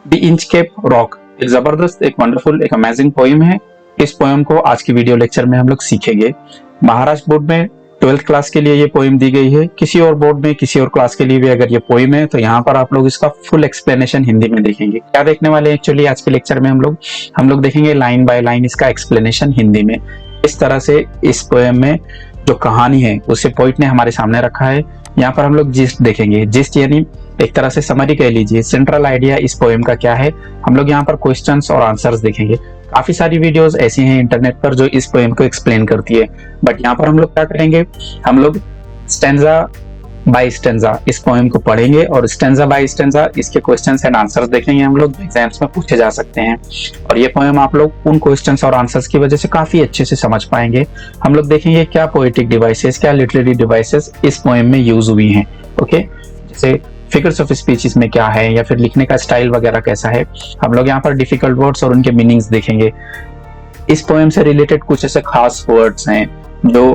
The Inchcape rock एक जबरदस्त, एक वंडरफुल, एक अमेजिंग पोएम है। इस पोएम को आज की वीडियो लेक्चर में हम लोग सीखेंगे। महाराष्ट्र बोर्ड में 12th क्लास के लिए ये पोएम दी गई है। किसी और बोर्ड में, किसी और क्लास के लिए भी अगर ये पोएम है तो यहाँ पर आप लोग इसका फुल एक्सप्लेनेशन हिंदी में देखेंगे। क्या देखने वाले हैं एक्चुअली आज के लेक्चर में हम लोग देखेंगे लाइन बाय लाइन इसका एक्सप्लेनेशन हिंदी में। इस तरह से इस पोएम में जो कहानी है उसे पोइट ने हमारे सामने रखा है। यहाँ पर हम लोग जिस्ट देखेंगे। जिस्ट यानी एक तरह से समरी कह लीजिए, सेंट्रल आइडिया इस पोएम का क्या है। हम लोग यहाँ पर क्वेश्चंस और आंसर्स देखेंगे। काफी सारी वीडियोस ऐसी हैं इंटरनेट पर जो इस पोएम को एक्सप्लेन करती है, बट यहाँ पर हम लोग क्या करेंगे, हम लोग स्टेंजा बाय स्टेंजा इस पोएम को पढ़ेंगे और स्टेंजा बाय स्टेंजा इसके क्वेश्चंस एंड आंसर्स देखेंगे। हम लोग एग्जाम्स में पूछे जा सकते हैं और ये पोएम आप लोग उन क्वेश्चंस और आंसर्स की वजह से काफी अच्छे से समझ पाएंगे। हम लोग देखेंगे क्या पोएटिक डिवाइसेस, क्या लिटरेरी डिवाइसेस इस पोएम में यूज हुई हैं। ओके, जैसे फिगर्स ऑफ स्पीच इसमें क्या है या फिर लिखने का स्टाइल वगैरह कैसा है। हम लोग यहाँ पर डिफिकल्ट वर्ड्स और उनके मीनिंग्स देखेंगे। इस पोएम से रिलेटेड कुछ ऐसे खास वर्ड्स हैं जो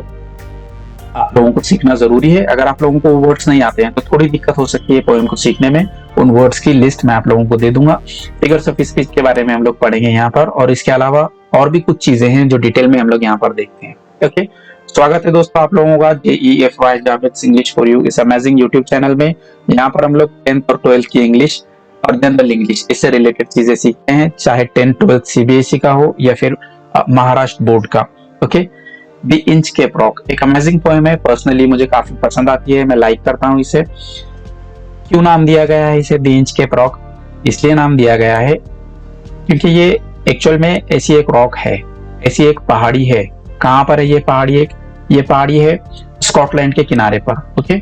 आप लोगों को सीखना जरूरी है। अगर आप लोगों को वर्ड्स नहीं आते हैं तो थोड़ी दिक्कत हो सकती है पोएम को सीखने में। उन वर्ड्स की लिस्ट मैं आप लोगों को दे दूंगा। फिगर्स ऑफ स्पीच के बारे में हम लोग पढ़ेंगे यहाँ पर, और इसके अलावा और भी कुछ चीजें हैं जो डिटेल में हम लोग यहाँ पर देखते हैं। ओके, स्वागत है दोस्तों आप लोगों का JEFY Javed English for you इस अमेजिंग यूट्यूब चैनल में। यहाँ पर हम लोग 10th और 12th की इंग्लिश और जनरल इंग्लिश इससे रिलेटेड चीजें सीखते हैं, चाहे 10th 12th CBSE का हो या फिर महाराष्ट्र बोर्ड का। ओके, द इंचकेप रॉक एक अमेजिंग पोएम है। पर्सनली मुझे काफी पसंद आती है, मैं लाइक करता हूँ इसे। क्यों नाम दिया गया है इसे द इंचकेप रॉक? इसलिए नाम दिया गया है क्योंकि ये एक्चुअल में ऐसी एक रॉक है, ऐसी एक पहाड़ी है। कहाँ पर है ये पहाड़ी? ये पहाड़ी है स्कॉटलैंड के किनारे पर। ओके,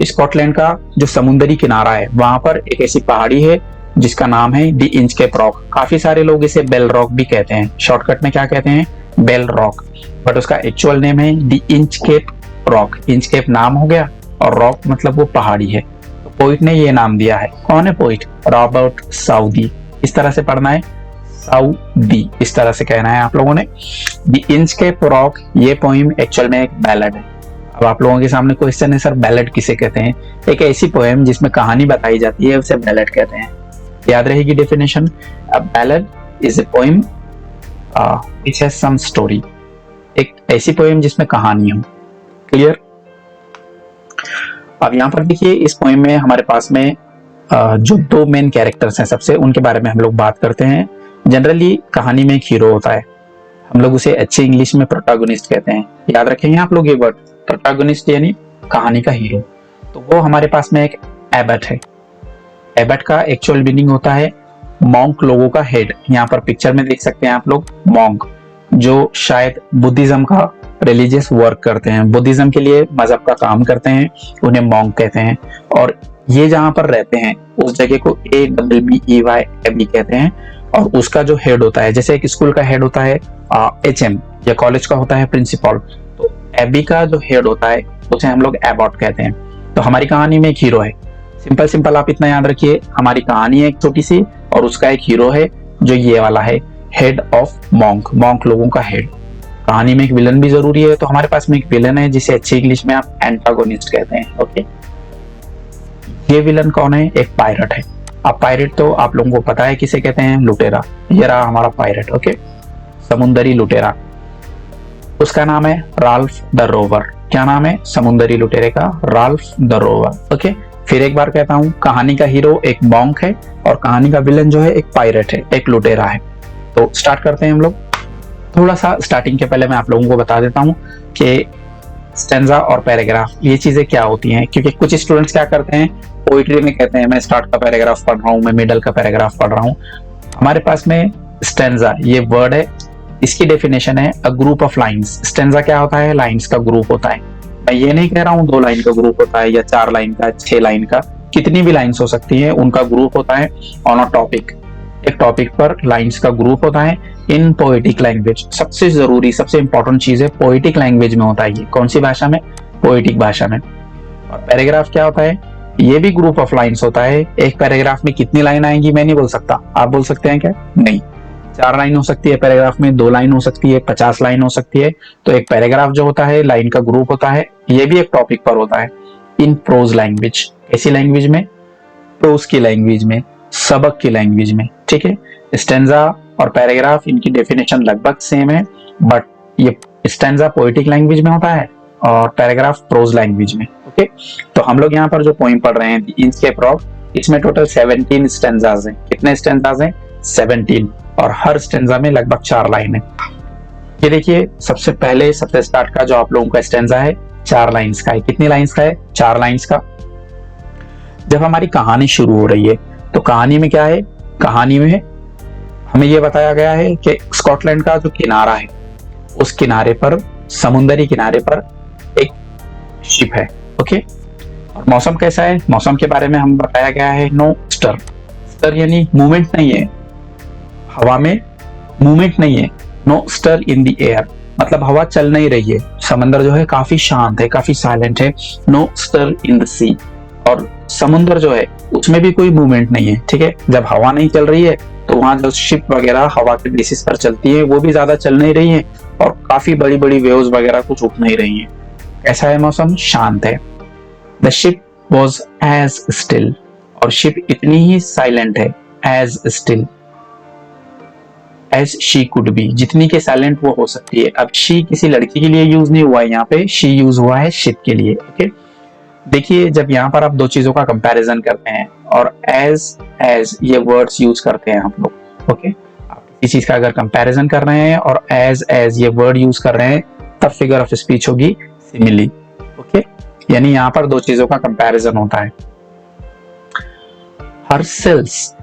स्कॉटलैंड का जो समुद्री किनारा है वहां पर एक ऐसी पहाड़ी है जिसका नाम है द इंचकेप रॉक। काफी सारे लोग इसे बेल रॉक भी कहते हैं, शॉर्टकट में क्या कहते हैं, बेल रॉक, बट उसका एक्चुअल नेम है द इंचकेप रॉक। इंचकेप नाम हो गया और रॉक मतलब वो पहाड़ी है। तो पोइट ने ये नाम दिया है। कौन है पोइट? Robert Saudi. इस तरह से पढ़ना है, साउदी इस तरह से कहना है आप लोगों ने। द इंचकेप रॉक ये पोएम एक्चुअल में एक बैलेड है। अब आप लोगों के सामने क्वेश्चन है, सर बैलेड किसे कहते हैं? एक ऐसी पोएम जिसमें कहानी बताई जाती है उसे बैलेड कहते हैं। याद रहेगी definition. A ballad is a poem which has some story. एक ऐसी पोएम जिसमें कहानी हो। क्लियर? अब यहाँ पर देखिए इस पोएम में हमारे पास में जो दो मेन कैरेक्टर्स हैं सबसे, उनके बारे में हम लोग बात करते हैं। जनरली कहानी में एक हीरो होता है, हम लोग उसे अच्छी इंग्लिश में प्रोटैगनिस्ट कहते हैं। याद रखेंगे आप लोग ये वर्ड, प्रोटैगनिस्ट यानी कहानी का हीरो। तो वो हमारे पास में एक एबट है। एबट का एक्चुअल मीनिंग होता है मॉन्क, लोगों का हेड। यहाँ पर पिक्चर में देख सकते हैं आप लोग मॉन्क, जो शायद बुद्धिज्म का रिलीजियस वर्क करते हैं, बुद्धिज्म के लिए मजहब का काम करते हैं, उन्हें मॉन्क कहते हैं। और ये जहां पर रहते हैं उस जगह को ABBEY एबी कहते हैं। और उसका जो हेड होता है, जैसे एक स्कूल का हेड होता है HM या कॉलेज का होता है प्रिंसिपल, तो एबी का जो हेड होता है उसे हम लोग एबॉट कहते हैं। तो हमारी कहानी में एक हीरो है। सिंपल आप इतना याद रखिए, हमारी कहानी है एक छोटी सी और उसका एक हीरो है जो ये वाला है, हेड ऑफ मॉन्क, मॉन्क लोगों का हेड। कहानी में एक विलन भी जरूरी है, तो हमारे पास में एक विलन है जिसे अच्छी इंग्लिश में आप एंटागोनिस्ट कहते हैं। ओके, ये विलन कौन है? एक पायरेट है। अब पायरेट तो आप लोगों को पता है किसे कहते हैं, लुटेरा। ये रहा हमारा पायरेट। ओके, समुद्री लुटेरा। उसका नाम है राल्फ द रोवर। क्या नाम है समुद्री लुटेरे का? Ralph the rover. ओके, फिर एक बार कहता हूं, कहानी का हीरो एक मॉन्क है और कहानी का विलन जो है एक पायरेट है, एक लुटेरा है। तो स्टार्ट करते हैं हम लोग। थोड़ा सा स्टार्टिंग के पहले मैं आप लोगों को बता देता हूं कि स्टेंजा और पैराग्राफ ये चीजें क्या होती हैं, क्योंकि कुछ स्टूडेंट्स क्या करते हैं, पोइट्री में कहते हैं मैं स्टार्ट का पैराग्राफ पढ़ रहा हूँ, मैं मिडल का पैराग्राफ पढ़ रहा हूँ। हमारे पास में स्टेंजा ये वर्ड है, इसकी डेफिनेशन है a group of lines. Stanza क्या होता है? लाइंस का ग्रुप होता है। मैं ये नहीं कह रहा हूँ 2 लाइन का ग्रुप होता है या 4 लाइन का, 6 लाइन का, कितनी भी लाइंस हो सकती है, उनका ग्रुप होता है ऑन अ टॉपिक। एक टॉपिक पर लाइंस का ग्रुप होता है इन पोएटिक लैंग्वेज। सबसे जरूरी, सबसे इंपॉर्टेंट चीज है पोएटिक लैंग्वेज में होता है ये। कौन सी भाषा में? पोएटिक भाषा में। और पैराग्राफ क्या होता है? ये भी ग्रुप ऑफ लाइंस होता है। एक पैराग्राफ में कितनी लाइन आएंगी मैं नहीं बोल सकता, आप बोल सकते हैं क्या? नहीं, 4 लाइन हो सकती है पैराग्राफ में, 2 लाइन हो सकती है, 50 लाइन हो सकती है। तो एक पैराग्राफ जो होता है लाइन का ग्रुप होता है, ये भी एक टॉपिक पर होता है इन प्रोज लैंग्वेज। ऐसी लैंग्वेज में, प्रोज की लैंग्वेज में, सबक की लैंग्वेज में, ठीक है। स्टेंजा और पैराग्राफ इनकी डेफिनेशन लगभग सेम है, बट ये स्टेंजा पोएटिक लैंग्वेज में होता है और पैराग्राफ प्रोज लैंग्वेज में, ओके। तो हम लोग यहाँ पर जो पोइम पढ़ रहे हैं इंचकैप रॉक, इसमें टोटल 17 स्टेंजाज हैं। कितने स्टेंजाज हैं? 17, और हर स्टेंजा में लगभग 4 लाइन है। ये देखिए सबसे पहले सबसे स्टार्ट का जो आप लोगों का स्टेंजा है 4 लाइन्स का है। कितनी लाइन्स का है? 4 लाइन्स का। जब हमारी कहानी शुरू हो रही है तो कहानी में क्या है? कहानी में हमें यह बताया गया है कि स्कॉटलैंड का जो किनारा है, उस किनारे पर, समुद्री किनारे पर एक शिप है, ओके। और मौसम कैसा है? मौसम के बारे में हम बताया गया है नो स्टर। स्टर यानी मूवमेंट नहीं है, हवा में मूवमेंट नहीं है। No stir in the air, मतलब हवा चल नहीं रही है। समंदर जो है काफी शांत है, काफी साइलेंट है। नो स्टर इन द सी, और समुद्र जो है उसमें भी कोई मूवमेंट नहीं है, ठीक है। जब हवा नहीं चल रही है तो वहां जो शिप वगैरह हवा के बेसिस पर चलती है वो भी ज्यादा चल नहीं रही है, और काफी बड़ी बड़ी वेव्स वगैरह कुछ उठ नहीं रही है। ऐसा है मौसम, शांत है। The ship was as still, और शिप इतनी ही साइलेंट है, as still as she could be, जितनी के साइलेंट वो हो सकती है। अब शी किसी लड़की के लिए यूज नहीं हुआ है, यहाँ पे शी यूज हुआ है शिप के लिए, ओके। देखिए जब यहाँ पर आप दो चीजों का कंपैरिजन करते हैं और एज ये वर्ड्स यूज करते हैं आप लोग, ओके। आप किसी चीज का अगर कंपैरिजन कर रहे हैं और एज ये वर्ड यूज कर रहे हैं, तब फिगर ऑफ स्पीच होगी सिमिली, ओके। यानी यहाँ पर दो चीजों का कंपैरिजन होता है। हर सेल्स,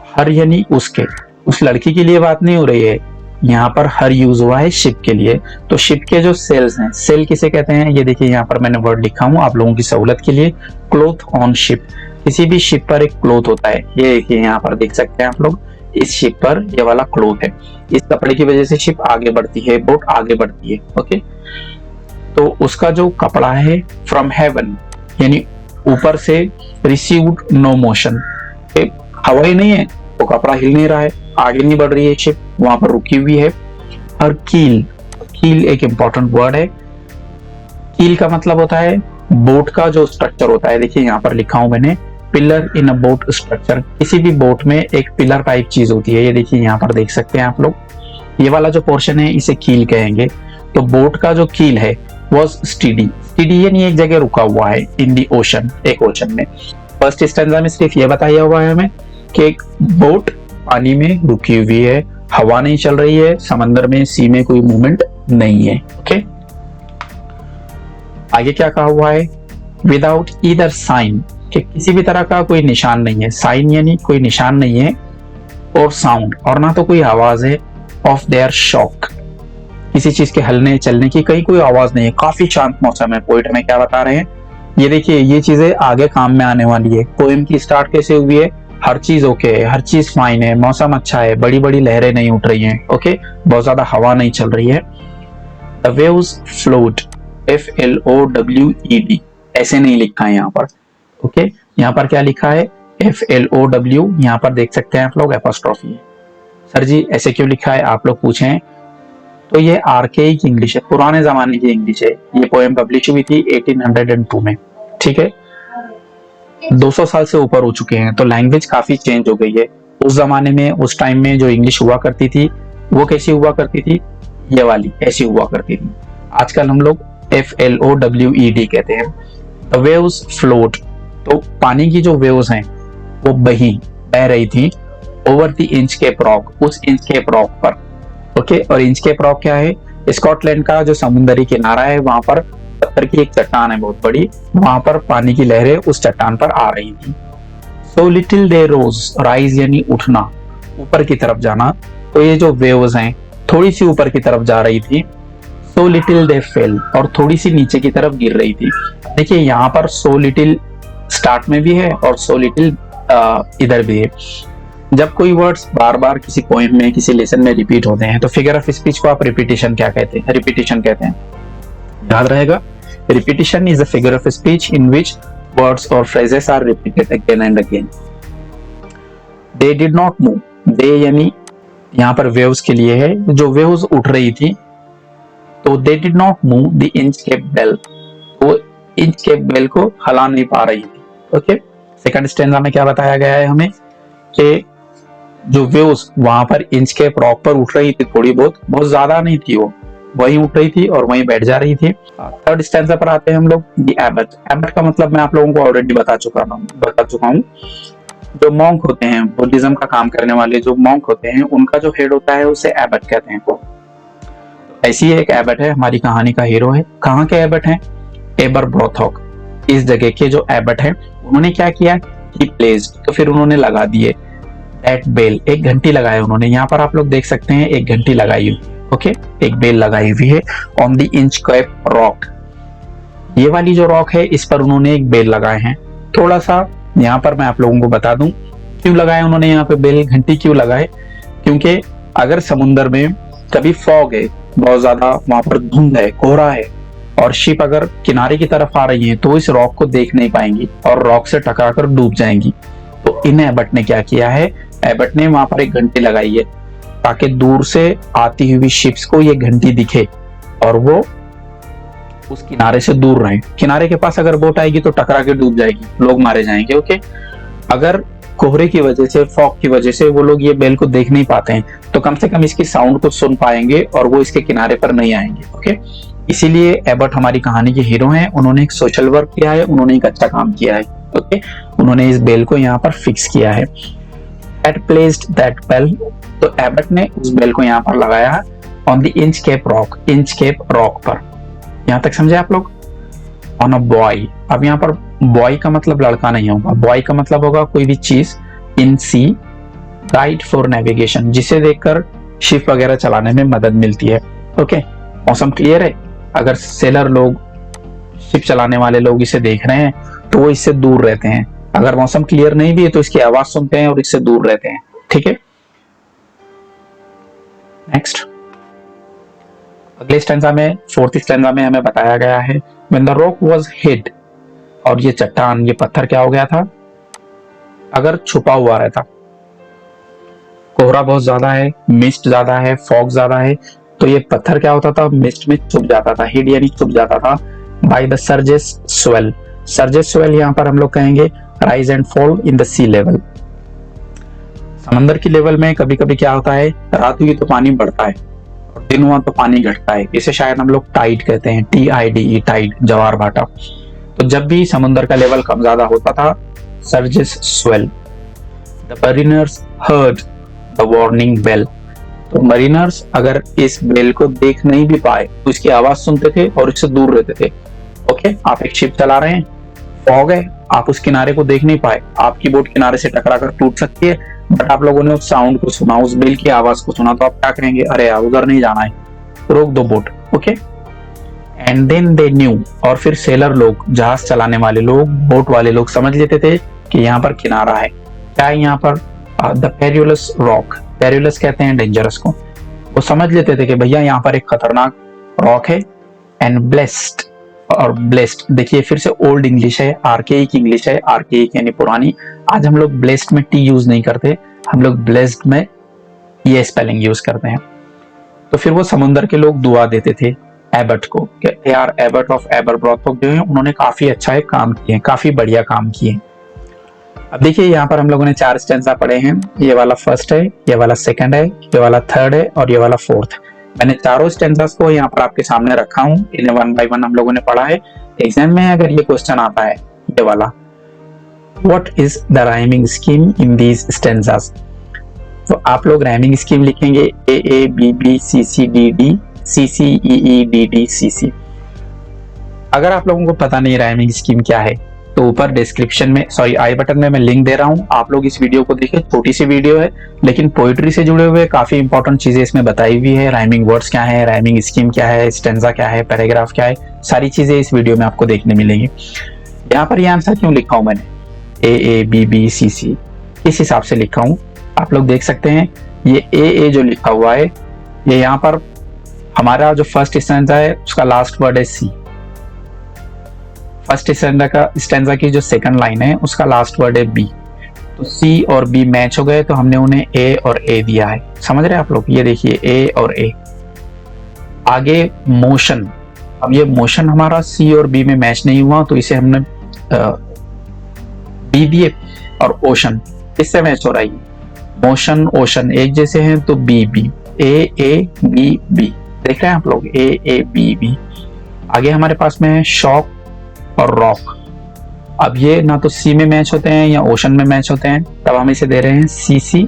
हर यानी उसके, उस लड़की के लिए बात नहीं हो रही है, यहाँ पर हर यूज हुआ है शिप के लिए। तो शिप के जो सेल्स हैं, सेल किसे कहते हैं? ये देखिए यहाँ पर मैंने वर्ड लिखा हूँ आप लोगों की सहूलत के लिए, क्लोथ ऑन शिप। किसी भी शिप पर एक क्लोथ होता है, ये देखिए यहाँ पर देख सकते हैं आप लोग, इस शिप पर ये वाला क्लोथ है। इस कपड़े की वजह से शिप आगे बढ़ती है, बोट आगे बढ़ती है, ओके। तो उसका जो कपड़ा है फ्रॉम हेवन, यानी ऊपर से, रिसीव्ड नो मोशन, हवा ही नहीं है तो कपड़ा हिल नहीं रहा है, आगे नहीं बढ़ रही है शिप, वहां पर रुकी हुई है। और कील, कील एक इंपॉर्टेंट वर्ड है। कील का मतलब होता है बोट का जो स्ट्रक्चर होता है। देखिए यहाँ पर लिखा हूं मैंने, pillar in a boat structure. किसी भी बोट में एक पिलर टाइप चीज होती है, ये देखिए यहाँ पर देख सकते हैं आप लोग, ये वाला जो पोर्शन है इसे कील कहेंगे। तो बोट का जो कील है वॉज स्टीडी, स्टीडी यानी एक जगह रुका हुआ है, इन दी ओशन, एक ओशन में। फर्स्ट स्टैंजा में सिर्फ ये बताया हुआ है हमें कि एक बोट पानी में रुकी हुई है, हवा नहीं चल रही है, समंदर में, सी में कोई मूवमेंट नहीं है, ओके। आगे क्या कहा हुआ है? विदाउट ईदर साइन, कि किसी भी तरह का कोई निशान नहीं है, साइन यानी कोई निशान नहीं है, और साउंड, और ना तो कोई आवाज है, ऑफ देयर शॉक, किसी चीज के हलने चलने की कहीं कोई आवाज नहीं है, काफी शांत मौसम है। पोइट हमें क्या बता रहे हैं? ये देखिए ये चीजें आगे काम में आने वाली है। पोएम की स्टार्ट कैसे हुई है? हर चीज ओके है, हर चीज फाइन है, मौसम अच्छा है, बड़ी बड़ी लहरें नहीं उठ रही हैं, ओके, बहुत ज्यादा हवा नहीं चल रही है। द वेव्स फ्लोट, FLOWED, ऐसे नहीं लिखा है यहाँ पर, ओके। यहाँ पर क्या लिखा है? FLOW, यहाँ पर देख सकते हैं आप लोग एपोस्ट्रोफी है। सर जी ऐसे क्यों लिखा है आप लोग पूछें, तो ये आर्केइक इंग्लिश है, पुराने जमाने की इंग्लिश है। ये पोएम पब्लिश हुई थी 1802 में, ठीक है। 200 साल से ऊपर हो चुके हैं, तो लैंग्वेज काफी चेंज हो गई है। उस जमाने में, उस टाइम में जो इंग्लिश हुआ करती थी वो कैसी हुआ करती थी? ये वाली ऐसी हुआ करती थी। आजकल हम लोग FLOWED कहते हैं। द वेव्स फ्लोट, तो पानी की जो वेव्स हैं वो बह रही थी, ओवर द इंचकैप रॉक, उस इंचकैप रॉक पर, ओके। और इंचकैप रॉक क्या है? स्कॉटलैंड का जो समुद्री किनारा है, वहां पर पत्थर की एक चट्टान है बहुत बड़ी, वहां पर पानी की लहरें उस चट्टान पर आ रही थी। सो लिटिल दे रोज, राइज यानी उठना, ऊपर की तरफ जाना। तो ये जो वेव्स हैं थोड़ी सी ऊपर की तरफ जा रही थी। सो लिटिल दे फेल, और थोड़ी सी नीचे की तरफ गिर रही थी। देखिए यहाँ पर सो लिटिल स्टार्ट में भी है और सो लिटिल इधर भी है। जब कोई वर्ड्स बार बार किसी पोएम में, किसी लेसन में रिपीट होते हैं तो फिगर ऑफ स्पीच को आप रिपीटिशन क्या कहते हैं? रिपीटिशन कहते हैं, याद रहेगा। Repetition is a figure of speech in which words और phrases are repeated again and again. They did not move, they यानी यहाँ पर वेव्स के लिए है, जो वेव्स उठ रही थी, तो they did not move the Inchcape bell, वो इंचकैप बेल को हिला नहीं पा रही थी, ओके। सेकंड स्टैंजा में क्या बताया गया है हमें? के जो वेव्स वहां पर इंचकैप रॉक पर उठ रही थी, थोड़ी बहुत ज्यादा नहीं थी, वो वहीं उठ रही थी और वहीं बैठ जा रही थी। थर्ड स्टैंजा पर आते हैं हम लोग, द एबट। एबट का मतलब मैं आप लोगों को ऑलरेडी बता चुका हूँ। जो मॉन्क होते हैं, बुद्धिज्म का काम करने वाले जो मॉन्क होते हैं, उनका जो हेड होता है उसे एबट कहते हैं। ऐसी एक एबट है, हमारी कहानी का हीरो है। कहाँ के एबट हैं? एबरब्रोथोक, इस जगह के जो एबट हैं, उन्होंने क्या किया, ही प्लेस्ड, तो फिर उन्होंने लगा दिए दैट बेल, एक घंटी लगाया उन्होंने। यहाँ पर आप लोग देख सकते हैं एक घंटी लगाई हुई, ओके, एक बेल लगाई हुई है ऑन द इंचकैप रॉक। ये वाली जो रॉक है इस पर उन्होंने एक बेल लगाए हैं। थोड़ा सा यहाँ पर मैं आप लोगों को बता दूं क्यों लगाए उन्होंने यहाँ पे बेल, घंटी क्यों लगाए। क्योंकि अगर समुद्र में कभी फॉग है, बहुत ज्यादा वहां पर धुंध है, कोहरा है, और शिप अगर किनारे की तरफ आ रही है तो इस रॉक को देख नहीं पाएंगी और रॉक से टकराकर डूब जाएंगी। तो इन एबट ने क्या किया है, एबट ने वहां पर एक घंटी लगाई है ताकि दूर से आती हुई शिप्स को ये घंटी दिखे और वो उस किनारे से दूर रहे। किनारे के पास अगर बोट आएगी तो टकरा के डूब जाएगी, लोग मारे जाएंगे। ओके, अगर कोहरे की वजह से, फॉग की वजह से वो लोग ये बेल को देख नहीं पाते हैं तो कम से कम इसकी साउंड को सुन पाएंगे और वो इसके किनारे पर नहीं आएंगे। ओके, इसीलिए एबट हमारी कहानी के हीरो हैं। उन्होंने एक सोशल वर्क किया है, उन्होंने एक अच्छा काम किया है। ओके, उन्होंने इस बेल को यहाँ पर फिक्स किया है। एट प्लेस्ड दैट बेल, तो एबट ने उस बेल को यहाँ पर लगाया ऑन द इंचकैप रॉक, इंचकैप रॉक पर। यहाँ तक समझे आप लोग? ऑन अ बॉय, अब यहाँ पर बॉय का मतलब लड़का नहीं होगा, बॉय का मतलब होगा कोई भी चीज इन सी, गाइड फॉर नेविगेशन, जिसे देखकर शिप वगैरह चलाने में मदद मिलती है। ओके, मौसम क्लियर है? अगर सेलर लोग, शिप चलाने वाले लोग इसे देख रहे हैं तो वो इससे दूर रहते हैं। अगर मौसम क्लियर नहीं भी है तो इसकी आवाज सुनते हैं और इससे दूर रहते हैं। ठीक है, नेक्स्ट अगले स्टैंजा में, फोर्थ स्टैंजा में हमें बताया गया है when the rock was hid, और ये चट्टान, ये पत्थर क्या हो गया था, अगर छुपा हुआ रहता, कोहरा बहुत ज्यादा है, मिस्ट ज्यादा है, फॉग ज्यादा है, तो ये पत्थर क्या होता था, मिस्ट में छुप जाता था। हिड यानी छुप जाता था। By the surge's swell, surge's swell यहाँ पर हम लोग कहेंगे rise and fall in the sea level. समंदर की लेवल में कभी कभी क्या होता है, रात हुई तो पानी बढ़ता है और दिन हुआ तो पानी घटता है। इसे शायद हम लोग टाइड कहते हैं, TIDE, टाइड, ज्वार भाटा। तो जब भी समुद्र का लेवल कम ज्यादा होता था, surge's swell, the mariners heard the warning bell, तो मरीनर्स अगर इस बेल को देख नहीं भी पाए तो इसकी आवाज सुनते थे और इससे दूर रहते थे। ओके, आप एक शिप चला रहे हैं, फॉग है, आप उस किनारे को देख नहीं पाए, आपकी बोट किनारे से टकराकर टूट सकती है, बट आप लोगों ने उस साउंड को सुना, उस बेल की आवाज को सुना, तो आप क्या कहेंगे, अरे यार उधर नहीं जाना है, रोक दो boat. Okay, and then they knew, और फिर सेलर लोग, जहाज चलाने वाले लोग, बोट वाले लोग समझ लेते थे कि यहाँ पर किनारा है। क्या है यहाँ पर? द पेरियोलस रॉक, पेरियोलस कहते हैं डेंजरस को। वो समझ लेते थे कि भैया यहाँ पर एक खतरनाक रॉक है। एंड ब्लेस्ड, और ब्लेस्ड देखिए फिर से ओल्ड इंग्लिश है, आर्केइक इंग्लिश है, आर्केइक यानी पुरानी। आज हम लोग ब्लेस्ड में टी यूज नहीं करते, हम लोग ब्लेस्ड में ये स्पेलिंग यूज करते हैं। तो फिर वो समुद्र के लोग दुआ देते थे एबट को कि यार एबट ऑफ एबरब्रोथोक जो है उन्होंने काफी अच्छा एक काम किए, काफी बढ़िया काम किए। अब देखिए यहाँ पर हम लोगों ने 4 स्टैंजा पढ़े हैं। ये वाला फर्स्ट है, ये वाला सेकंड है, ये वाला थर्ड है और ये वाला फोर्थ। मैंने चारों स्टैंजास को यहाँ पर आपके सामने रखा हूँ, इन्हें 1 बाय 1 हम लोगों ने पढ़ा है। एग्जाम में अगर ये क्वेश्चन आता है, ये वाला, what is the rhyming scheme in these stanzas, तो आप लोग राइमिंग स्कीम लिखेंगे AABBCCDD CCEEDDCC। अगर आप लोगों को पता नहीं राइमिंग स्कीम क्या है तो ऊपर डिस्क्रिप्शन में, सॉरी आई बटन में मैं लिंक दे रहा हूं, आप लोग इस वीडियो को देखिए। छोटी सी वीडियो है लेकिन पोइट्री से जुड़े हुए काफी इंपॉर्टेंट चीजें इसमें बताई हुई है। राइमिंग वर्ड्स क्या है, राइमिंग स्कीम क्या है, स्टेंजा क्या है, पैराग्राफ क्या है, सारी चीजें इस वीडियो में आपको देखने मिलेंगी। यहाँ पर ये आंसर क्यों लिखा हूं मैंने, AABBCC, इस हिसाब से लिखा हूं। आप लोग देख सकते हैं ये AA जो लिखा हुआ है, ये यहाँ पर हमारा जो फर्स्ट स्टेंजा है उसका लास्ट वर्ड है C। फर्स्ट स्टैंजा की जो सेकंड लाइन है उसका लास्ट वर्ड है B। तो C और B मैच हो गए तो हमने उन्हें A और A दिया है। समझ रहे हैं आप लोग? ये देखिए A और A। आगे मोशन, अब ये मोशन हमारा C और B में मैच नहीं हुआ तो इसे हमने B दिए। और ओशन, किससे मैच हो रहा है? मोशन ओशन एक जैसे हैं तो B B, A B B, देख रहे हैं आप लोग, ए बी बी। आगे हमारे पास में है शॉक और रॉक। अब ये ना तो सी में मैच होते हैं या ओशन में मैच होते हैं, तब हम इसे दे रहे हैं सी सी।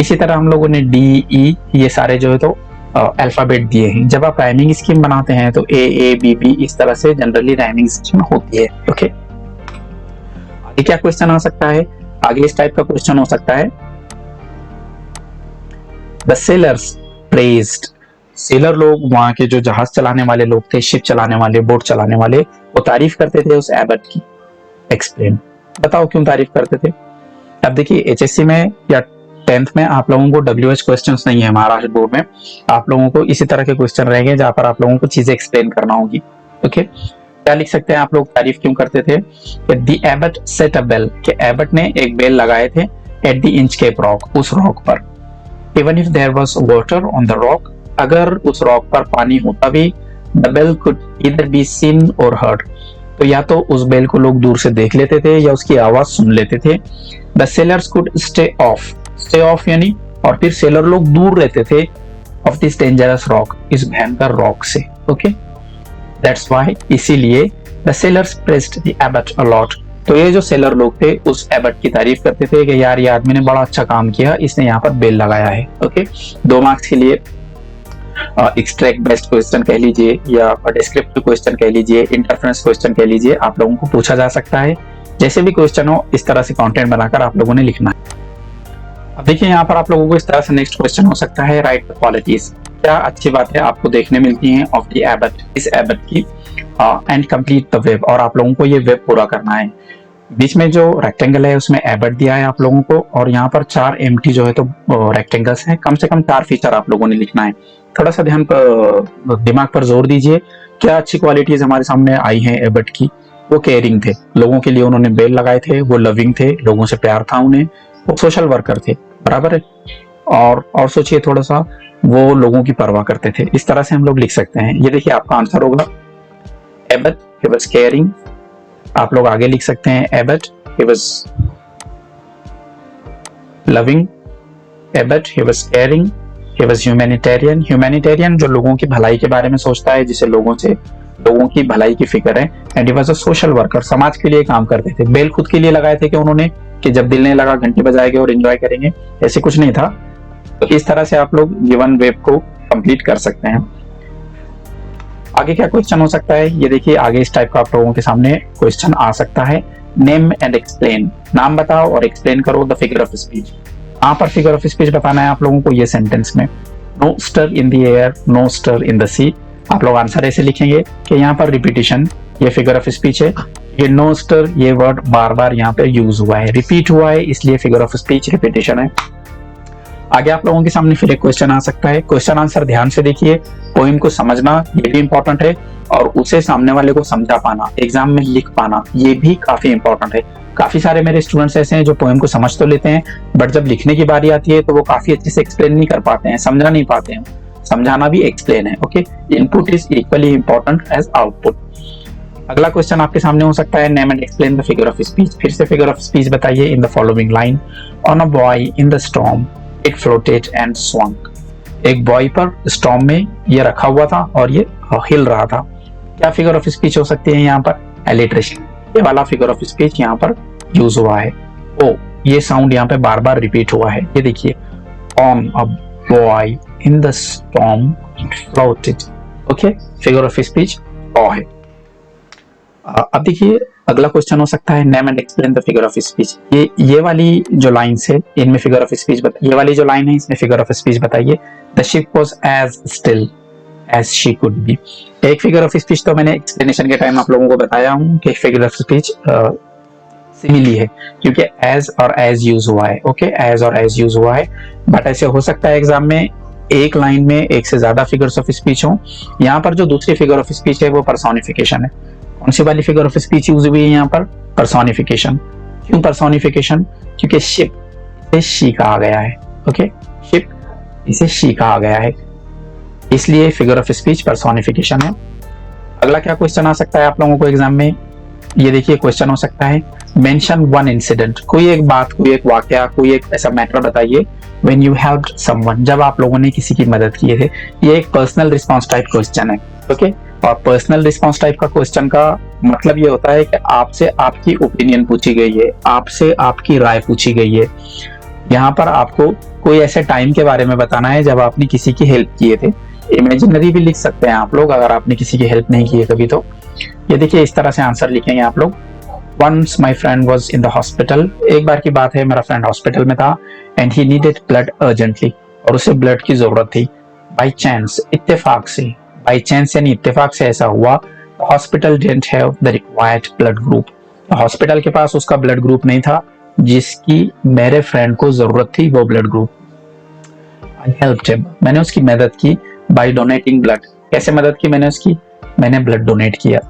इसी तरह हम लोगों ने डी ई ये सारे जो है तो अल्फाबेट दिए हैं। जब आप राइमिंग स्कीम बनाते हैं तो ए बी बी इस तरह से जनरली राइमिंग स्कीम होती है। ओके, आगे क्या क्वेश्चन आ सकता है? आगे इस टाइप का क्वेश्चन हो सकता है, द सेलर्स प्रेज्ड। सेलर लोग, वहां के जो जहाज चलाने वाले लोग थे, शिप चलाने वाले, बोट चलाने वाले, वो तारीफ करते थे उस एबट की। एक्सप्लेन, बताओ क्यों तारीफ करते थे? अब देखिए एचएससी में या 10th में आप लोगों को WH क्वेश्चंस नहीं है महाराष्ट्र बोर्ड में, आप लोगों को इसी तरह के क्वेश्चन रहेंगे जहां पर आप लोगों को चीजें एक्सप्लेन करना होगी। ओके, क्या लिख सकते हैं आप लोग तारीफ क्यों करते थे? The abbot set a bell, कि एबट ने एक बेल लगाए थे एट द इंचकेप रॉक, उस रॉक पर। Even if there was water on the rock, अगर उस रॉक पर पानी होता भी, the bell could either be seen or heard, तो या तो उस बेल को लोग दूर से देख लेते थे या उसकी आवाज सुन लेते थे। The sellers could stay of यानी, और फिर सेलर लोग दूर रहते थे ऑफ दिस डेंजरस रॉक, इस भयंकर रॉक से। ओके, दैट्स व्हाई, इसीलिए the sellers praised the Abbott a lot. तो ये जो सेलर लोग थे उस एबट की तारीफ करते थे कि यार ये आदमी ने बड़ा अच्छा काम किया, इसने यहाँ पर बेल लगाया है। ओके, 2 मार्क्स के लिए एक्सट्रैक्ट बेस्ट क्वेश्चन कह लीजिए या डिस्क्रिप्टिव क्वेश्चन कह लीजिए, इंटरफेरेंस क्वेश्चन कह लीजिए, आप लोगों को पूछा जा सकता है। जैसे भी क्वेश्चन हो इस तरह से कंटेंट बनाकर आप लोगों ने लिखना है। अब देखिए यहाँ पर आप लोगों को इस तरह से नेक्स्ट क्वेश्चन हो सकता है, राइट द क्वालिटीज, क्या अच्छी बातें आपको देखने मिलती हैं ऑफ द एबट, इस एबट की, एंड कंप्लीट द वेब, और आप लोगों को ये वेब पूरा करना है। बीच में जो रेक्टेंगल है उसमें एबट दिया है आप लोगों को, और यहाँ पर 4 एम्प्टी जो है तो रेक्टेंगल्स हैं। कम से कम 4 फीचर आप लोगों ने लिखना है। थोड़ा सा ध्यान पर, दिमाग पर जोर दीजिए। क्या अच्छी क्वालिटीज हमारे सामने आई हैं एबट की? वो केयरिंग थे, लोगों के लिए उन्होंने बेल लगाए थे, वो लविंग थे, लोगों से प्यार था उन्हें, वो सोशल वर्कर थे, बराबर है। और सोचिए थोड़ा सा, वो लोगों की परवाह करते थे। इस तरह से हम लोग लिख सकते हैं। ये देखिए आपका आंसर होगा एबट ही वाज केयरिंग। आप लोग आगे लिख सकते हैं Abbott he was loving, Abbott he was caring, he was humanitarian. Humanitarian जो लोगों की भलाई के बारे में सोचता है, जिसे लोगों की भलाई की फिक्र है। And he was a social worker, समाज के लिए काम करते थे। बेल खुद के लिए लगाए थे कि उन्होंने, कि जब दिल नहीं लगा घंटी बजाएंगे और एंजॉय करेंगे, ऐसे कुछ नहीं था। तो इस तरह से आप लोग गिवन वेब को कंप्लीट कर सकते हैं। आगे क्या क्वेश्चन हो सकता है? ये देखिए आगे इस टाइप का आप लोगों के सामने क्वेश्चन आ सकता है, नेम एंड एक्सप्लेन, नाम बताओ और एक्सप्लेन करो द फिगर ऑफ स्पीच। यहाँ पर फिगर ऑफ स्पीच बताना है आप लोगों को ये सेंटेंस में, no stir in the air, no stir in the sea. आप लोग आंसर ऐसे लिखेंगे कि यहाँ पर रिपीटिशन, ये फिगर ऑफ स्पीच है। ये नो स्टर, ये वर्ड बार बार यहाँ पे यूज हुआ है, रिपीट हुआ है, इसलिए फिगर ऑफ स्पीच रिपीटिशन है। आगे आप लोगों के सामने फिर एक क्वेश्चन आ सकता है। क्वेश्चन आंसर ध्यान से देखिए, पोएम को समझना ये भी इंपॉर्टेंट है, और उसे सामने वाले को समझा पाना, एग्जाम में लिख पाना, ये भी काफी इंपॉर्टेंट है। काफी सारे मेरे स्टूडेंट्स ऐसे हैं जो पोएम को समझ तो लेते हैं, बट जब लिखने की बारी आती है तो वो काफी अच्छे से एक्सप्लेन नहीं कर पाते हैं, समझा नहीं पाते हैं। समझाना भी एक्सप्लेन है। Okay, input is equally important as output. अगला क्वेश्चन आपके सामने हो सकता है, name and explain the figure of speech. फिर से फिगर ऑफ स्पीच बताइए in the following line, on a buoy in the storm it floated and swung. एक बॉय पर स्टॉर्म में ये रखा हुआ था और ये हिल रहा था। क्या फिगर ऑफ स्पीच हो सकती है यहाँ पर? एलिट्रेशन, ये वाला फिगर ऑफ स्पीच यहाँ पर यूज हुआ है। ओ, ये साउंड यहाँ पे बार बार रिपीट हुआ है। ये देखिए, on a buoy in the storm it floated. Okay, figure of speech ओ है। अब देखिए अगला क्वेश्चन हो सकता है, name and explain the figure of speech. ये वाली जो लाइन्स है इनमें फिगर ऑफ स्पीच ये वाली जो लाइन है इसमें फिगर ऑफ स्पीच बताइए। The ship was as still as she could be. एक फिगर ऑफ स्पीच तो मैंने एक्सप्लेनेशन के टाइम आप लोगों को बताया हूं कि फिगर ऑफ स्पीच सिमिली है, क्योंकि एज और एज यूज हुआ है। ओके, एज और एज यूज हुआ है, बट ऐसे हो सकता है एग्जाम में एक लाइन में एक से ज्यादा फिगर्स ऑफ स्पीच हो। यहाँ पर जो दूसरी फिगर ऑफ स्पीच है वो पर्सोनिफिकेशन है। कौन सी वाली फिगर ऑफ स्पीच यूज हुई है यहाँ पर? पर्सोनिफिकेशन। क्यों पर्सोनिफिकेशन? क्योंकि शिप इसे शी कहा गया है। ओके, शिप इसे शी कहा गया है, इसलिए फिगर ऑफ स्पीच पर्सोनिफिकेशन है। अगला क्या क्वेश्चन आ सकता है आप लोगों को एग्जाम में? ये देखिए क्वेश्चन हो सकता है मेंशन वन इंसिडेंट, कोई एक बात, कोई एक वाकया, कोई एक ऐसा मैटर बताइए व्हेन यू हेल्प्ड समवन, जब आप लोगों ने किसी की मदद की है। ये एक पर्सनल रिस्पॉन्स टाइप क्वेश्चन है, ओके। और पर्सनल रिस्पॉन्स टाइप का क्वेश्चन का मतलब ये होता है कि आपसे आपकी ओपिनियन पूछी गई है, आपसे आपकी राय पूछी गई है। यहाँ पर आपको कोई ऐसे टाइम के बारे में बताना है जब आपने किसी की हेल्प किए थे। इमेजिनरी भी लिख सकते हैं आप लोग अगर आपने किसी की हेल्प नहीं की है कभी तो। ये देखिए इस तरह से आंसर लिखेंगे आप लोग। Once my friend was in the hospital, एक बार की बात है मेरा फ्रेंड हॉस्पिटल में था, and he needed blood urgently, और उसे ब्लड की जरूरत थी। By chance, इत्तेफाक से, by chance यानी इत्तेफाक से ऐसा हुआ, the hospital didn't have the required blood group, hospital के पास उसका ब्लड ग्रुप नहीं था जिसकी मेरे फ्रेंड को जरूरत थी, वो blood group. I helped him, मैंने उसकी मदद की, by donating blood, कैसे मदद की मैंने उसकी, मैंने ब्लड डोनेट किया।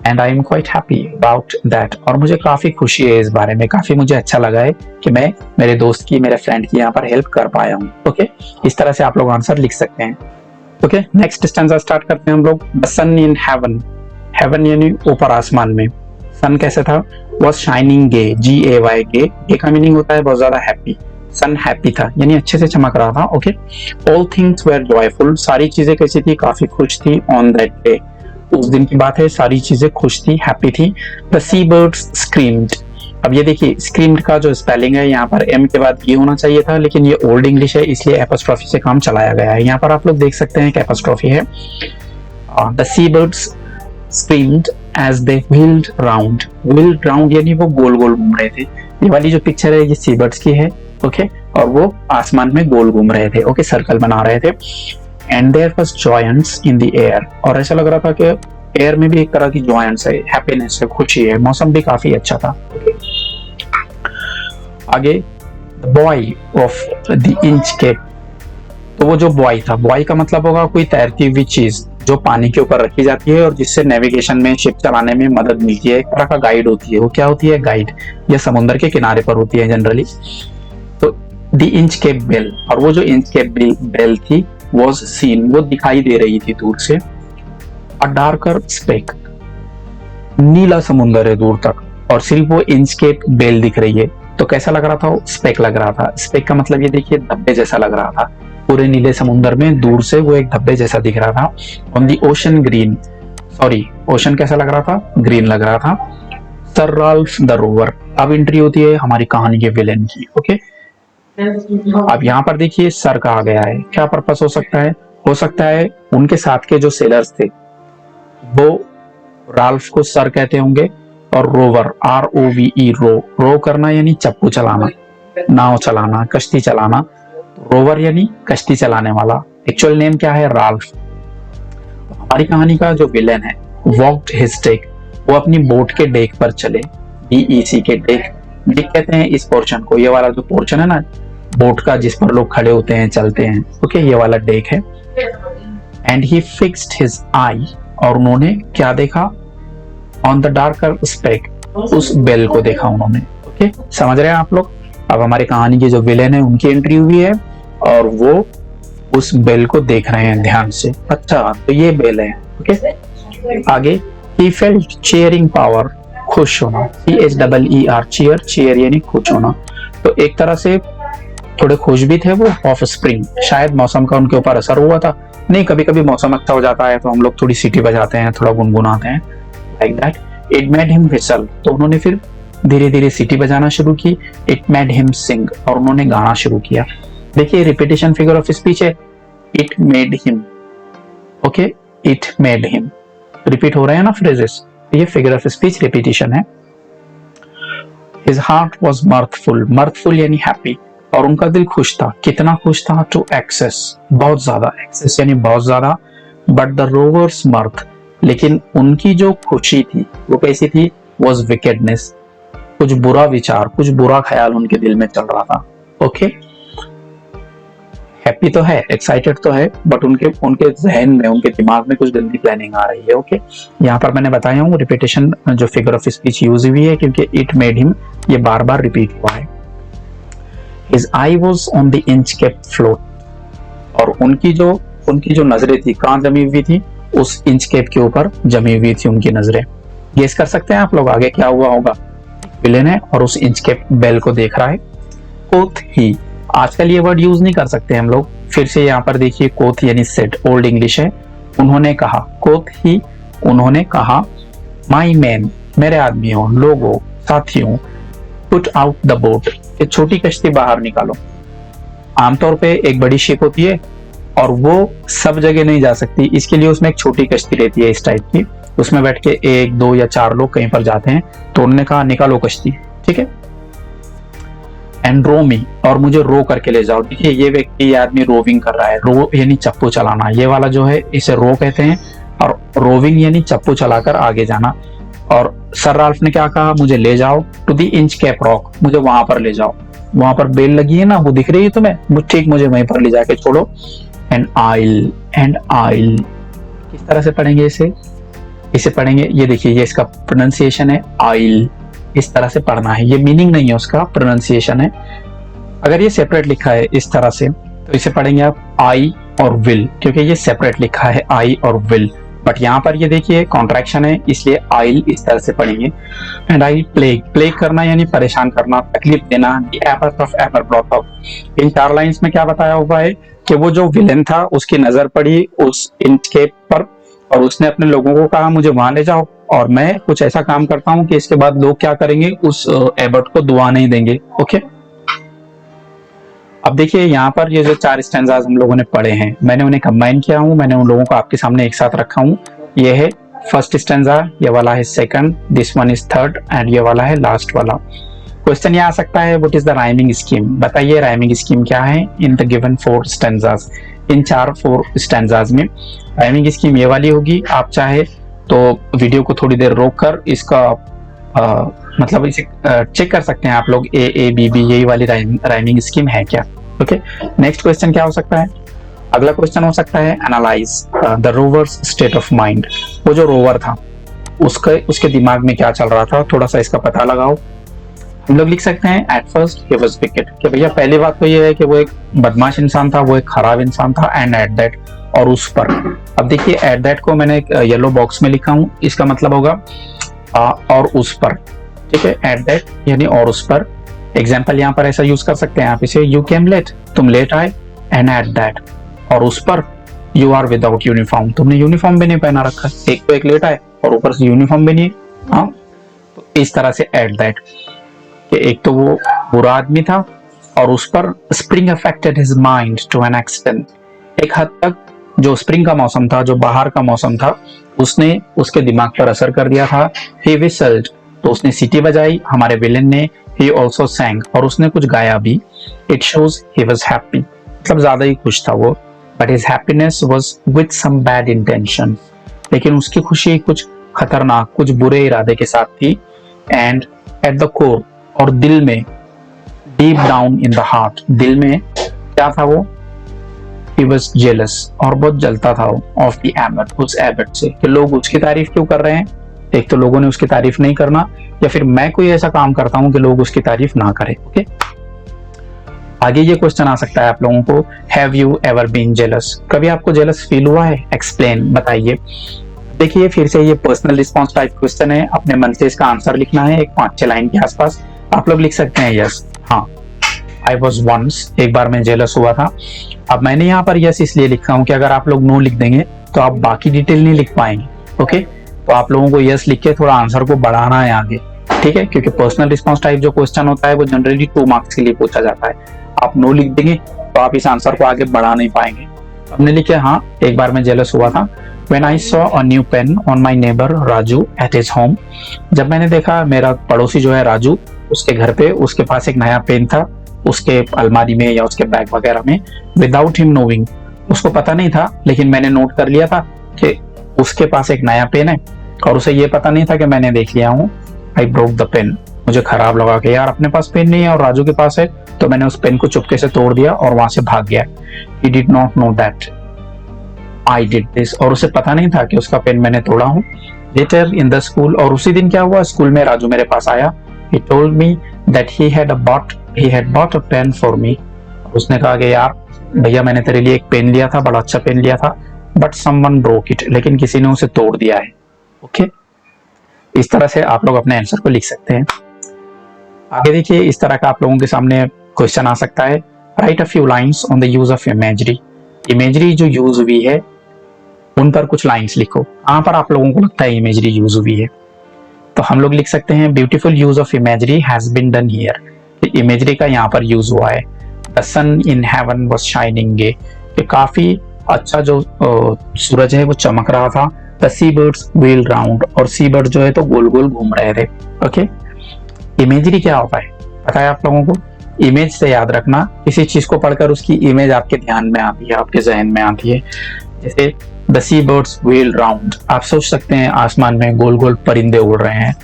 And I am quite happy about that, और मुझे काफी खुशी है इस बारे में, काफी मुझे अच्छा लगा है कि मैं मेरे दोस्त की, मेरे फ्रेंड की यहाँ पर हेल्प कर पाया हूँ, ओके। इस तरह से आप लोग आंसर लिख सकते हैं, ओके। नेक्स्ट स्टैंजा स्टार्ट करते हैं हम लोग। The sun in heaven, heaven यानी ऊपर आसमान में। सन कैसे था, was shining gay, GAY gay, gay का मीनिंग होता है बहुत ज्यादा हैप्पी। सन हैप्पी था यानी अच्छे से चमक रहा था, okay. All things were joyful, सारी चीजें कैसी थी, काफी खुश थी। ऑन दैट डे, उस दिन की बात है, सारी चीजें खुश थी, हैप्पी थी। द सी बर्ड्स स्क्रीम्ड, अब ये देखिए स्क्रीम्ड का जो स्पेलिंग है यहाँ पर एम के बाद ये होना चाहिए था, लेकिन ये ओल्ड इंग्लिश है इसलिए एपोस्ट्रोफी से काम चलाया गया है। यहाँ पर आप लोग देख सकते हैं कि एपोस्ट्रोफी है। The sea birds screamed as they wheeled round, wheeled round यानी वो गोल गोल घूम रहे थे। ये वाली जो पिक्चर है ये सी बर्ड्स की है, ओके, और वो आसमान में गोल घूम रहे थे, ओके, सर्कल बना रहे थे। And there was joyance in the air, और ऐसा लग रहा था कि एयर में भी एक तरह की joyance है, हैप्पीनेस है, खुशी है, मौसम भी काफी अच्छा था। आगे buoy of the Inchcape, तो वो जो बॉय था, बॉय का मतलब होगा कोई तैरती हुई चीज जो पानी के ऊपर रखी जाती है और जिससे नेविगेशन में, शिप चलाने में मदद मिलती है, एक तरह का गाइड होती है। वो क्या होती है, गाइड। ये समुद्र के किनारे पर होती है जनरली। तो द इंच केप बेल, और वो जो इंच केप बेल थी was seen, वो दिखाई दे रही थी दूर से। A darker speck, नीला समुंदर है दूर तक और सिर्फ वो इंचकेप बेल दिख रही है। तो कैसा लग रहा था, वो स्पेक लग रहा था। स्पेक का मतलब ये देखिए धब्बे जैसा लग रहा था, पूरे नीले समुंदर में दूर से वो एक धब्बे जैसा दिख रहा था। On the ocean green, sorry ocean कैसा लग रहा था, ग्रीन लग रहा था। सर राल्फ द रोवर, अब एंट्री होती है हमारी कहानी के विलेन की, ओके। अब यहाँ पर देखिए सर कहा गया है, क्या पर्पस हो सकता है उनके साथ के जो सेलर्स थे वो राल्फ को सर कहते होंगे, और रोवर ROVE रो करना यानी चप्पू चलाना, नाव चलाना, कश्ती चलाना। रोवर यानी कश्ती चलाने वाला। एक्चुअल नेम क्या है, राल्फ। हमारी कहानी का जो विलेन है वॉक्ड हिज डेक, वो अपनी बोट के डेक पर चले, DEC के डेक। डेक कहते हैं इस पोर्शन को, ये वाला जो पोर्शन है ना बोट का जिस पर लोग खड़े होते हैं, चलते हैं, ओके, ये वाला डेक है। एंड ही फिक्स्ड हिज आई, और उन्होंने क्या देखा, ऑन द डार्कर स्पेक, उस बेल को देखा उन्होंने, ओके। समझ रहे हैं आप लोग। अब हमारी कहानी के जो विलेन है उनकी एंट्री हुई है और वो उस बेल को देख रहे हैं ध्यान से। अच्छा तो ये बेल है, ओके। आगे ही फेल्ट चीयरिंग पावर, खुश होना, CHEER, चीयर, चीयर यानी खुश होना। तो एक तरह से थोड़े खुश भी थे वो ऑफ स्प्रिंग, शायद मौसम का उनके ऊपर असर हुआ था। नहीं, कभी कभी मौसम अच्छा हो जाता है तो हम लोग थोड़ी सीटी बजाते हैं, थोड़ा गुनगुनाते हैं, like that. It made him whistle, तो उन्होंने फिर धीरे धीरे सीटी बजाना शुरू की। इट मेड हिम सिंग, और उन्होंने गाना शुरू किया। देखिए रिपीटेशन फिगर ऑफ स्पीच है, it made him, okay, it made him, repeat हो रहे हैं ना फ्रेजेस, ये फिगर ऑफ स्पीच रिपीटेशन है। हिज हार्ट वॉज मर्थफुल, मर्थफुल यानी हैप्पी, और उनका दिल खुश था। कितना खुश था, टू एक्सेस, बहुत ज्यादा, एक्सेस यानी बहुत ज्यादा। बट द रोवर्स मर्थ, लेकिन उनकी जो खुशी थी वो कैसी थी, वॉज विकेडनेस, कुछ बुरा विचार, कुछ बुरा ख्याल उनके दिल में चल रहा था, ओके। हैप्पी तो है, एक्साइटेड तो है, बट उनके जहन में, उनके दिमाग में कुछ गंदी प्लानिंग आ रही है, ओके। यहाँ पर मैंने बताया हूँ रिपीटेशन जो फिगर ऑफ स्पीच यूज हुई है, क्योंकि इट मेड हिम ये बार बार रिपीट हुआ है। His eye was on the inch-capped float, और उनकी जो नजरें थी कहाँ जमी हुई थी, उस इंच कैप के ऊपर जमी हुई थी उनकी नजरें। गेस कर सकते हैं आप लोग आगे क्या हुआ होगा? विलेन है और उस इंचकेप बेल को देख रहा है। कोथ ही, आजकल ये वर्ड यूज नहीं कर सकते हम लोग, फिर से यहाँ पर देखिए कोथ यानी सेड, ओल्ड इंग्लिश है। उन्होंने कहा, कोथ ही उन्होंने कहा, माई मैन मेरे आदमियों, लोगों, साथियों, पुट आउट द बोट, एक छोटी कश्ती बाहर निकालो। आमतौर पे एक बड़ी शिप होती है और वो सब जगह नहीं जा सकती, इसके लिए उसमें एक छोटी कश्ती रहती है इस टाइप की, उसमें बैठ के 1, 2 या 4 लोग कहीं पर जाते हैं। तो उन्होंने कहा निकालो कश्ती, ठीक है। एंड रो मी, और मुझे रो करके ले जाओ। देखिए ये व्यक्ति, ये आदमी रोविंग कर रहा है, रो यानी चप्पू चलाना, ये वाला जो है इसे रो कहते हैं, और रोविंग यानी चप्पू चलाकर आगे जाना। और सर राल्फ ने क्या कहा, मुझे ले जाओ to the Inchcape rock, मुझे वहां पर ले जाओ, वहां पर बेल लगी है ना, वो दिख रही है तुम्हें, ठीक मुझे वहीं पर ले जाके छोड़ो। एंड आइल किस तरह से पढ़ेंगे इसे पढ़ेंगे, ये देखिए ये इसका प्रोनाउंसिएशन है आइल, इस तरह से पढ़ना है, ये मीनिंग नहीं है उसका, प्रोनाउंसिएशन है। अगर ये सेपरेट लिखा है इस तरह से तो इसे पढ़ेंगे आप आई और विल, क्योंकि ये सेपरेट लिखा है आई और विल, बट यहाँ पर ये देखिए कॉन्ट्रैक्शन है, इसलिए आइल इस तरह से पढ़ेंगे। एंड आई प्लेग करना यानी परेशान करना, तकलीफ देना, इन 4 लाइंस में क्या बताया हुआ है कि वो जो विलेन था उसकी नजर पड़ी उस इंचकेप पर और उसने अपने लोगों को कहा मुझे वहां ले जाओ, और मैं कुछ ऐसा काम करता हूं कि इसके बाद लोग क्या करेंगे, उस एबर्ट को दुआ नहीं देंगे। ओके, अब देखिए यहाँ पर ये जो 4 स्टैंजास हम लोगों ने पढ़े हैं, मैंने उन्हें कंबाइन किया हूं, मैंने उन लोगों को आपके सामने एक साथ रखा हूं। ये है फर्स्ट स्टैंजा, ये वाला है second, this one is third, and ये वाला है लास्ट वाला। क्वेश्चन ये आ सकता है, what is the rhyming scheme, बताइए राइमिंग स्कीम क्या है in the given 4 stanzas, in 4 stanzas में राइमिंग स्कीम ये वाली होगी। आप चाहे तो वीडियो को थोड़ी देर रोक कर इसका मतलब इसे चेक कर सकते हैं आप लोग, ए बी बी यही वाली राइमिंग स्कीम है क्या। ओके, नेक्स्ट क्वेश्चन क्या हो सकता है, अगला क्वेश्चन हो सकता है analyse the rover's state of mind, वो जो रोवर था उसके दिमाग में क्या चल रहा था, थोड़ा सा इसका पता लगाओ। हम लोग लिख सकते हैं at first he was wicket, कि भैया पहली बात तो ये है कि वो एक बदमाश इंसान था, वो एक खराब इंसान था, एंड एट दैट और उस पर। अब देखिए एट दैट को मैंने एक येलो बॉक्स में लिखा हूं, इसका मतलब होगा और उस पर, ठीक है, एट दैट यानी और उस पर। एग्जाम्पल यहाँ पर ऐसा यूज कर सकते हैं आप इसे, यू केम लेट, तुम लेट आए, एंड एट दैट और उस पर यू आर विदाउट यूनिफॉर्म, तुमने यूनिफॉर्म भी नहीं पहना रखा, एक तो एक लेट आए और ऊपर से यूनिफॉर्म भी नहीं। हाँ, तो इस तरह से एट दैट कि एक तो वो बुरा आदमी था और उस पर spring affected his mind to an extent, एक हद तक जो स्प्रिंग का मौसम था, जो बाहर का मौसम था, उसने उसके दिमाग पर असर कर दिया था। ही विसल्ड, तो उसने सीटी बजाई, हमारे विलेन ने। ही ऑल्सो सैंग, और उसने कुछ गाया भी। It shows he was happy, मतलब ज्यादा ही खुश था वो, but his happiness was with some bad intention, लेकिन उसकी खुशी कुछ खतरनाक, कुछ बुरे इरादे के साथ थी। एंड एट द कोर, और दिल में, deep down in the heart, दिल में क्या था वो, he was jealous, और बहुत जलता था वो, of the abbot, उस एबट से, कि लोग उसकी तारीफ क्यों कर रहे हैं। एक तो लोगों ने उसकी तारीफ नहीं करना, या फिर मैं कोई ऐसा काम करता हूं कि लोग उसकी तारीफ ना करें। ओके, आगे ये क्वेश्चन आ सकता है आप लोगों को, have you ever been jealous, कभी आपको जेलस फील हुआ है, एक्सप्लेन, बताइए। देखिए फिर से ये पर्सनल रिस्पॉन्स टाइप क्वेश्चन है, अपने मन से इसका आंसर लिखना है, एक 5-6 लाइन के आसपास। आप लोग लिख सकते हैं यस, हाँ, आई वॉज वंस, एक बार मैं जेलस हुआ था। अब मैंने यहाँ पर यस इसलिए लिखा हूँ कि अगर आप लोग नो लिख देंगे तो आप बाकी डिटेल नहीं लिख पाएंगे। ओके, तो आप लोगों को यस लिख के थोड़ा आंसर को बढ़ाना है आगे, ठीक है, क्योंकि पर्सनल रिस्पॉन्स टाइप जो क्वेश्चन होता है वो जनरली 2 मार्क्स के लिए पूछा जाता है। आप नो लिख देंगे तो आप इस आंसर को आगे बढ़ा नहीं पाएंगे। हमने लिखे हाँ, एक बार मैं जेलस हुआ था। When I saw a new pen on my neighbor Raju at his home, जब मैंने देखा मेरा पड़ोसी जो है राजू, उसके घर पे उसके पास एक नया पेन था, उसके अलमारी में या उसके बैग वगैरह में, विदाउट हिम नोइंग, उसको पता नहीं था, लेकिन मैंने नोट कर लिया था कि उसके पास एक नया पेन है, और उसे ये पता नहीं था कि मैंने देख लिया हूँ। आई ब्रोक द पेन, मुझे खराब लगा कि यार अपने पास पेन नहीं है और राजू के पास है, तो मैंने उस पेन को चुपके से तोड़ दिया और वहां से भाग गया। He did not know that I did this, और उसे पता नहीं था कि उसका पेन मैंने तोड़ा हूँ। Later in the school, और उसी दिन क्या हुआ, स्कूल में राजू मेरे पास आया। He told me that he had bought a pen for me, उसने कहा कि यार भैया मैंने तेरे लिए एक पेन लिया था, बड़ा अच्छा पेन लिया था, but someone broke it, लेकिन किसी ने उसे तोड़ दिया है। ओके, इस तरह से आप लोग अपने आंसर को लिख सकते हैं। आगे देखिए, इस तरह का आप लोगों के सामने क्वेश्चन आ सकता है, right a few lines on the use of imagery. Imagery जो यूज हुई है उन पर कुछ लाइन्स लिखो। कहाँ पर आप लोगों को लगता है इमेजरी यूज हुई है? तो हम लोग लिख सकते हैं, beautiful use of imagery has been done here. Imagery का यहाँ पर यूज हुआ है। The sun in heaven was shining gay, काफी अच्छा जो सूरज है वो चमक रहा था। The sea birds wheel round, और सी बर्ड जो है तो गोल गोल घूम रहे थे। ओके, इमेजरी क्या होता है पता है आप लोगों को? इमेज से याद रखना, किसी चीज को पढ़कर उसकी इमेज आपके ध्यान में आती है, आपके जहन में आती है। जैसे the sea birds wheel round, आप सोच सकते हैं आसमान में गोल गोल परिंदे उड़ रहे हैं।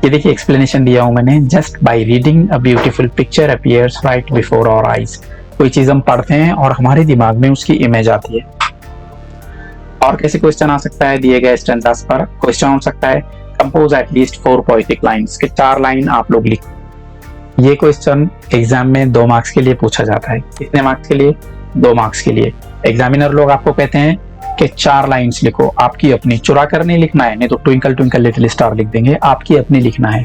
ये देखिए एक्सप्लेनेशन दिया हूं मैंने, just by reading a beautiful picture appears right before our eyes. कोई चीज हम पढ़ते हैं और हमारे दिमाग में उसकी इमेज आती है। और कैसे क्वेश्चन आ सकता है दिए गए स्टेंजास पर? क्वेश्चन हो सकता है, compose at least 4 poetic lines, के 4 लाइन आप लोग लिखो। ये क्वेश्चन एग्जाम में 2 मार्क्स के लिए पूछा जाता है। कितने मार्क्स के लिए? 2 मार्क्स के लिए। एग्जामिनर लोग आपको कहते हैं कि 4 लाइन्स लिखो, आपकी अपनी, चुरा कर नहीं लिखना है, नहीं तो ट्विंकल ट्विंकल लिटिल स्टार लिख देंगे, आपकी अपनी लिखना है।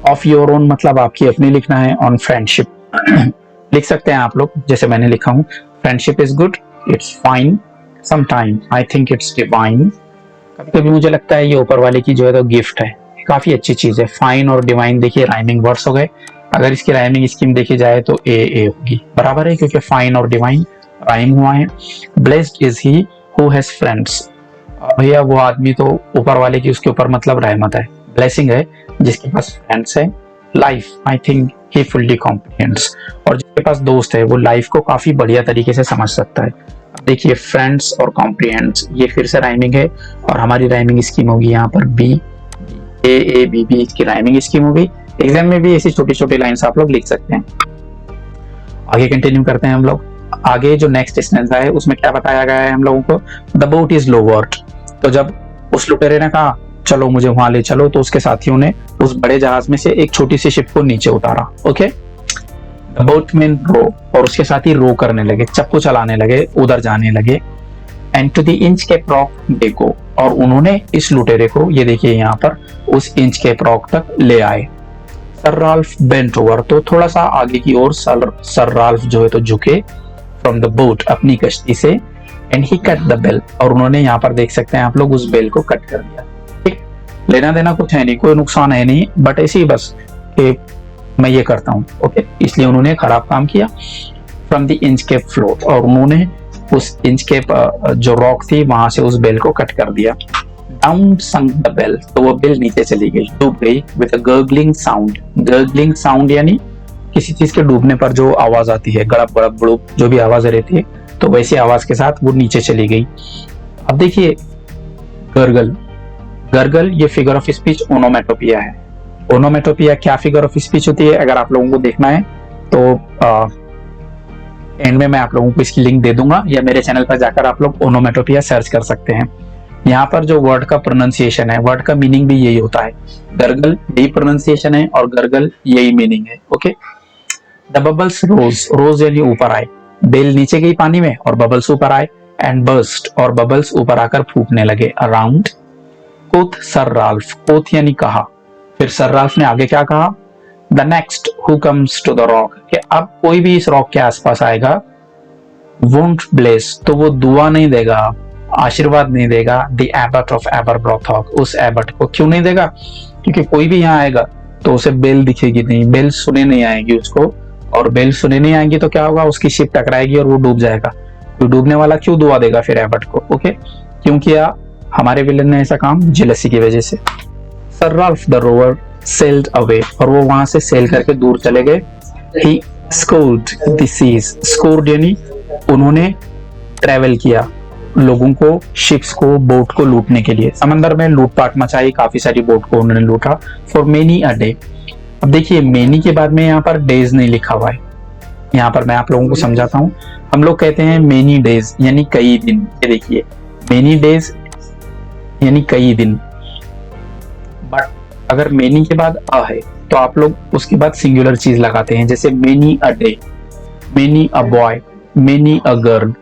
ऑफ योर ओन मतलब आपकी अपनी लिखना है। ऑन फ्रेंडशिप लिख सकते हैं आप लोग, जैसे मैंने लिखा हूं, friendship is good, it's fine, sometime I think it's divine. कभी कभी मुझे लगता है ये ऊपर वाले की जो है तो गिफ्ट है, काफी अच्छी चीज है। फाइन और डिवाइन देखिए राइमिंग वर्ड्स हो गए। अगर इसकी राइमिंग स्कीम देखी जाए तो ए होगी, बराबर है, क्योंकि फाइन और डिवाइन राइम हुआ है। Blessed is he who has friends, भैया वो आदमी तो ऊपर वाले की, उसके ऊपर मतलब रहमत है, ब्लेसिंग है जिसके पास फ्रेंड्स है। Life I think he fully comprehends, और जिसके पास दोस्त है वो लाइफ को काफी बढ़िया तरीके से समझ सकता है। अब देखिए फ्रेंड्स और कॉम्प्रिहेंड्स, ये फिर से राइमिंग है, और हमारी राइमिंग स्कीम होगी यहाँ पर बी, ए बी बी, इसकी राइमिंग स्कीम होगी। एग्जाम में भी ऐसी छोटी छोटी लाइन्स आप लोग लिख सकते हैं। आगे कंटिन्यू करते हैं हम लोग। आगे जो नेक्स्ट स्टेंजा है उसमें क्या बताया गया है हम लोगों को? The boat is lowered. तो जब उस लुटेरे ने कहा चलो मुझे वहां ले चलो, तो उसके साथियों ने उस बड़े जहाज में से एक छोटी सी शिप को नीचे उतारा। ओके, द बोटमैन रो, और उसके साथी रो करने लगे, चप्पू चलाने लगे, उधर जाने लगे। And to the Inchcape rock they go, और उन्होंने इस लुटेरे को, ये देखिए यहाँ पर, उस इंच कैप रॉक तक ले आए। सर राल्फ बेंट ओवर, तो थोड़ा सा आगे की ओर सर राल्फ जो है तो झुके, फ्रॉम द बोट, अपनी कश्ती से। And he cut the bell, और उन्होंने यहाँ पर देख सकते हैं आप लोग उस बेल को कट कर दिया। ठीक, लेना देना कुछ है नहीं, कोई नुकसान है नहीं, बट ऐसे ही बस कि मैं ये करता हूँ। ओके, इसलिए उन्होंने खराब काम किया। From the inch cap float, और उन्होंने उस इंच कैप जो रॉक थी वहां से उस बेल को कट कर दिया। डाउन संक द बेल, तो वो बेल नीचे चली गई, डूब गई। With a gargling sound, gargling sound यानी किसी चीज के डूबने पर जो आवाज आती है, गड़प गड़प गुड़ुप, जो भी आवाज रहती है, तो वैसी आवाज के साथ वो नीचे चली गई। अब देखिए गर्गल, गर्गल ये फिगर ऑफ स्पीच ओनोमेटोपिया है। ओनोमेटोपिया क्या फिगर ऑफ स्पीच होती है, अगर आप लोगों को देखना है तो एंड में मैं आप लोगों को इसकी लिंक दे दूंगा, या मेरे चैनल पर जाकर आप लोग ओनोमेटोपिया सर्च कर सकते हैं। यहाँ पर जो वर्ड का प्रोनाउंसिएशन है, वर्ड का मीनिंग भी यही होता है। गर्गल यही प्रोनाउंसिएशन है और गर्गल यही मीनिंग है। ओके, द बबल्स रोज, रोज यानी ऊपर आए, बेल नीचे गई पानी में और बबल्स ऊपर आए। एंड बर्स्ट, और बबल्स ऊपर आकर फूटने लगे। अराउंड कोथ सर राल्फ, कोथ यानी कहा, फिर सर राल्फ ने आगे क्या कहा? The next who comes to the rock, कि अब कोई भी इस रॉक के आसपास आएगा, वोंट ब्लेस, तो वो दुआ नहीं देगा, आशीर्वाद नहीं देगा। द एबट ऑफ एबरब्रॉथॉक, उस एबट को, क्यों नहीं देगा? क्योंकि कोई भी यहाँ आएगा तो उसे बेल दिखेगी नहीं, बेल सुने नहीं आएगी उसको, और बेल सुने नहीं आएगी तो क्या होगा? उसकी शिप टकराएगी और वो डूब जाएगा। तो डूबने वाला क्यों दुआ देगा फिर एबट को? ओके, क्यों किया हमारे विलन ने ऐसा काम? जेलसी की वजह से। Sir Ralph the rover sailed away, और वो वहां से सेल करके दूर चले गए। He scoured the seas, scoured यानी उन्होंने ट्रेवल किया, लोगों को, शिप्स को, बोट को लूटने के लिए। समंदर में लूटपाट मचाई, काफी सारी बोट को उन्होंने लूटा। फॉर मेनी अ डे, अब देखिए मेनी के बाद में यहाँ पर डेज नहीं लिखा हुआ है, यहाँ पर मैं आप लोगों को समझाता हूँ। हम लोग कहते हैं मेनी डेज यानी कई दिन, ये देखिए मेनी डेज यानी कई दिन, बट अगर मेनी के बाद अ है तो आप लोग उसके बाद सिंगुलर चीज लगाते हैं, जैसे many a day, many a boy, many a girl.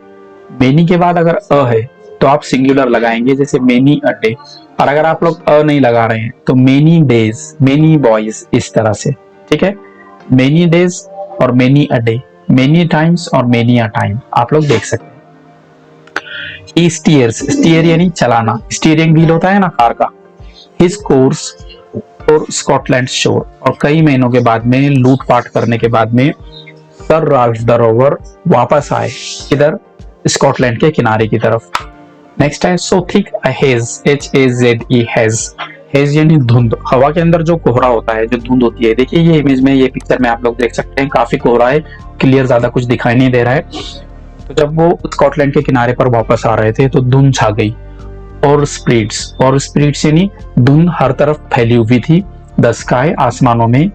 Many के बाद अगर अ है तो आप सिंगुलर लगाएंगे, जैसे मेनी अ डे। और अगर आप लोग अ नहीं लगा रहे हैं तो मेनी डेज, मेनी बॉयज, इस तरह से, ठीक है। मेनी डेज और many a day, many times और मेनी अ टाइम आप लोग देख सकते हैं। ही स्टीयर्स, स्टीयर यानी चलाना, स्टीयरिंग व्हील होता है ना कार का। हिज कोर्स और स्कॉटलैंड शोर, और कई महीनों के बाद में लूटपाट करने के बाद में सर राल्फ द रोवर वापस आए, इधर स्कॉटलैंड के किनारे की तरफ। नेक्स्ट है so thick a hedge, HAZE, hedge, hedge यानी धुंध, हवा के अंदर जो कोहरा होता है, जो धुंध होती है। देखिए ये इमेज में, ये पिक्चर में आप लोग देख सकते हैं, काफी कोहरा है, क्लियर ज्यादा कुछ दिखाई नहीं दे रहा है। तो जब वो स्कॉटलैंड के किनारे पर वापस आ रहे थे तो धुंध छा गई, और स्प्लिट्स यानी धुंध हर तरफ फैली हुई थी। द स्काई, आसमानों में।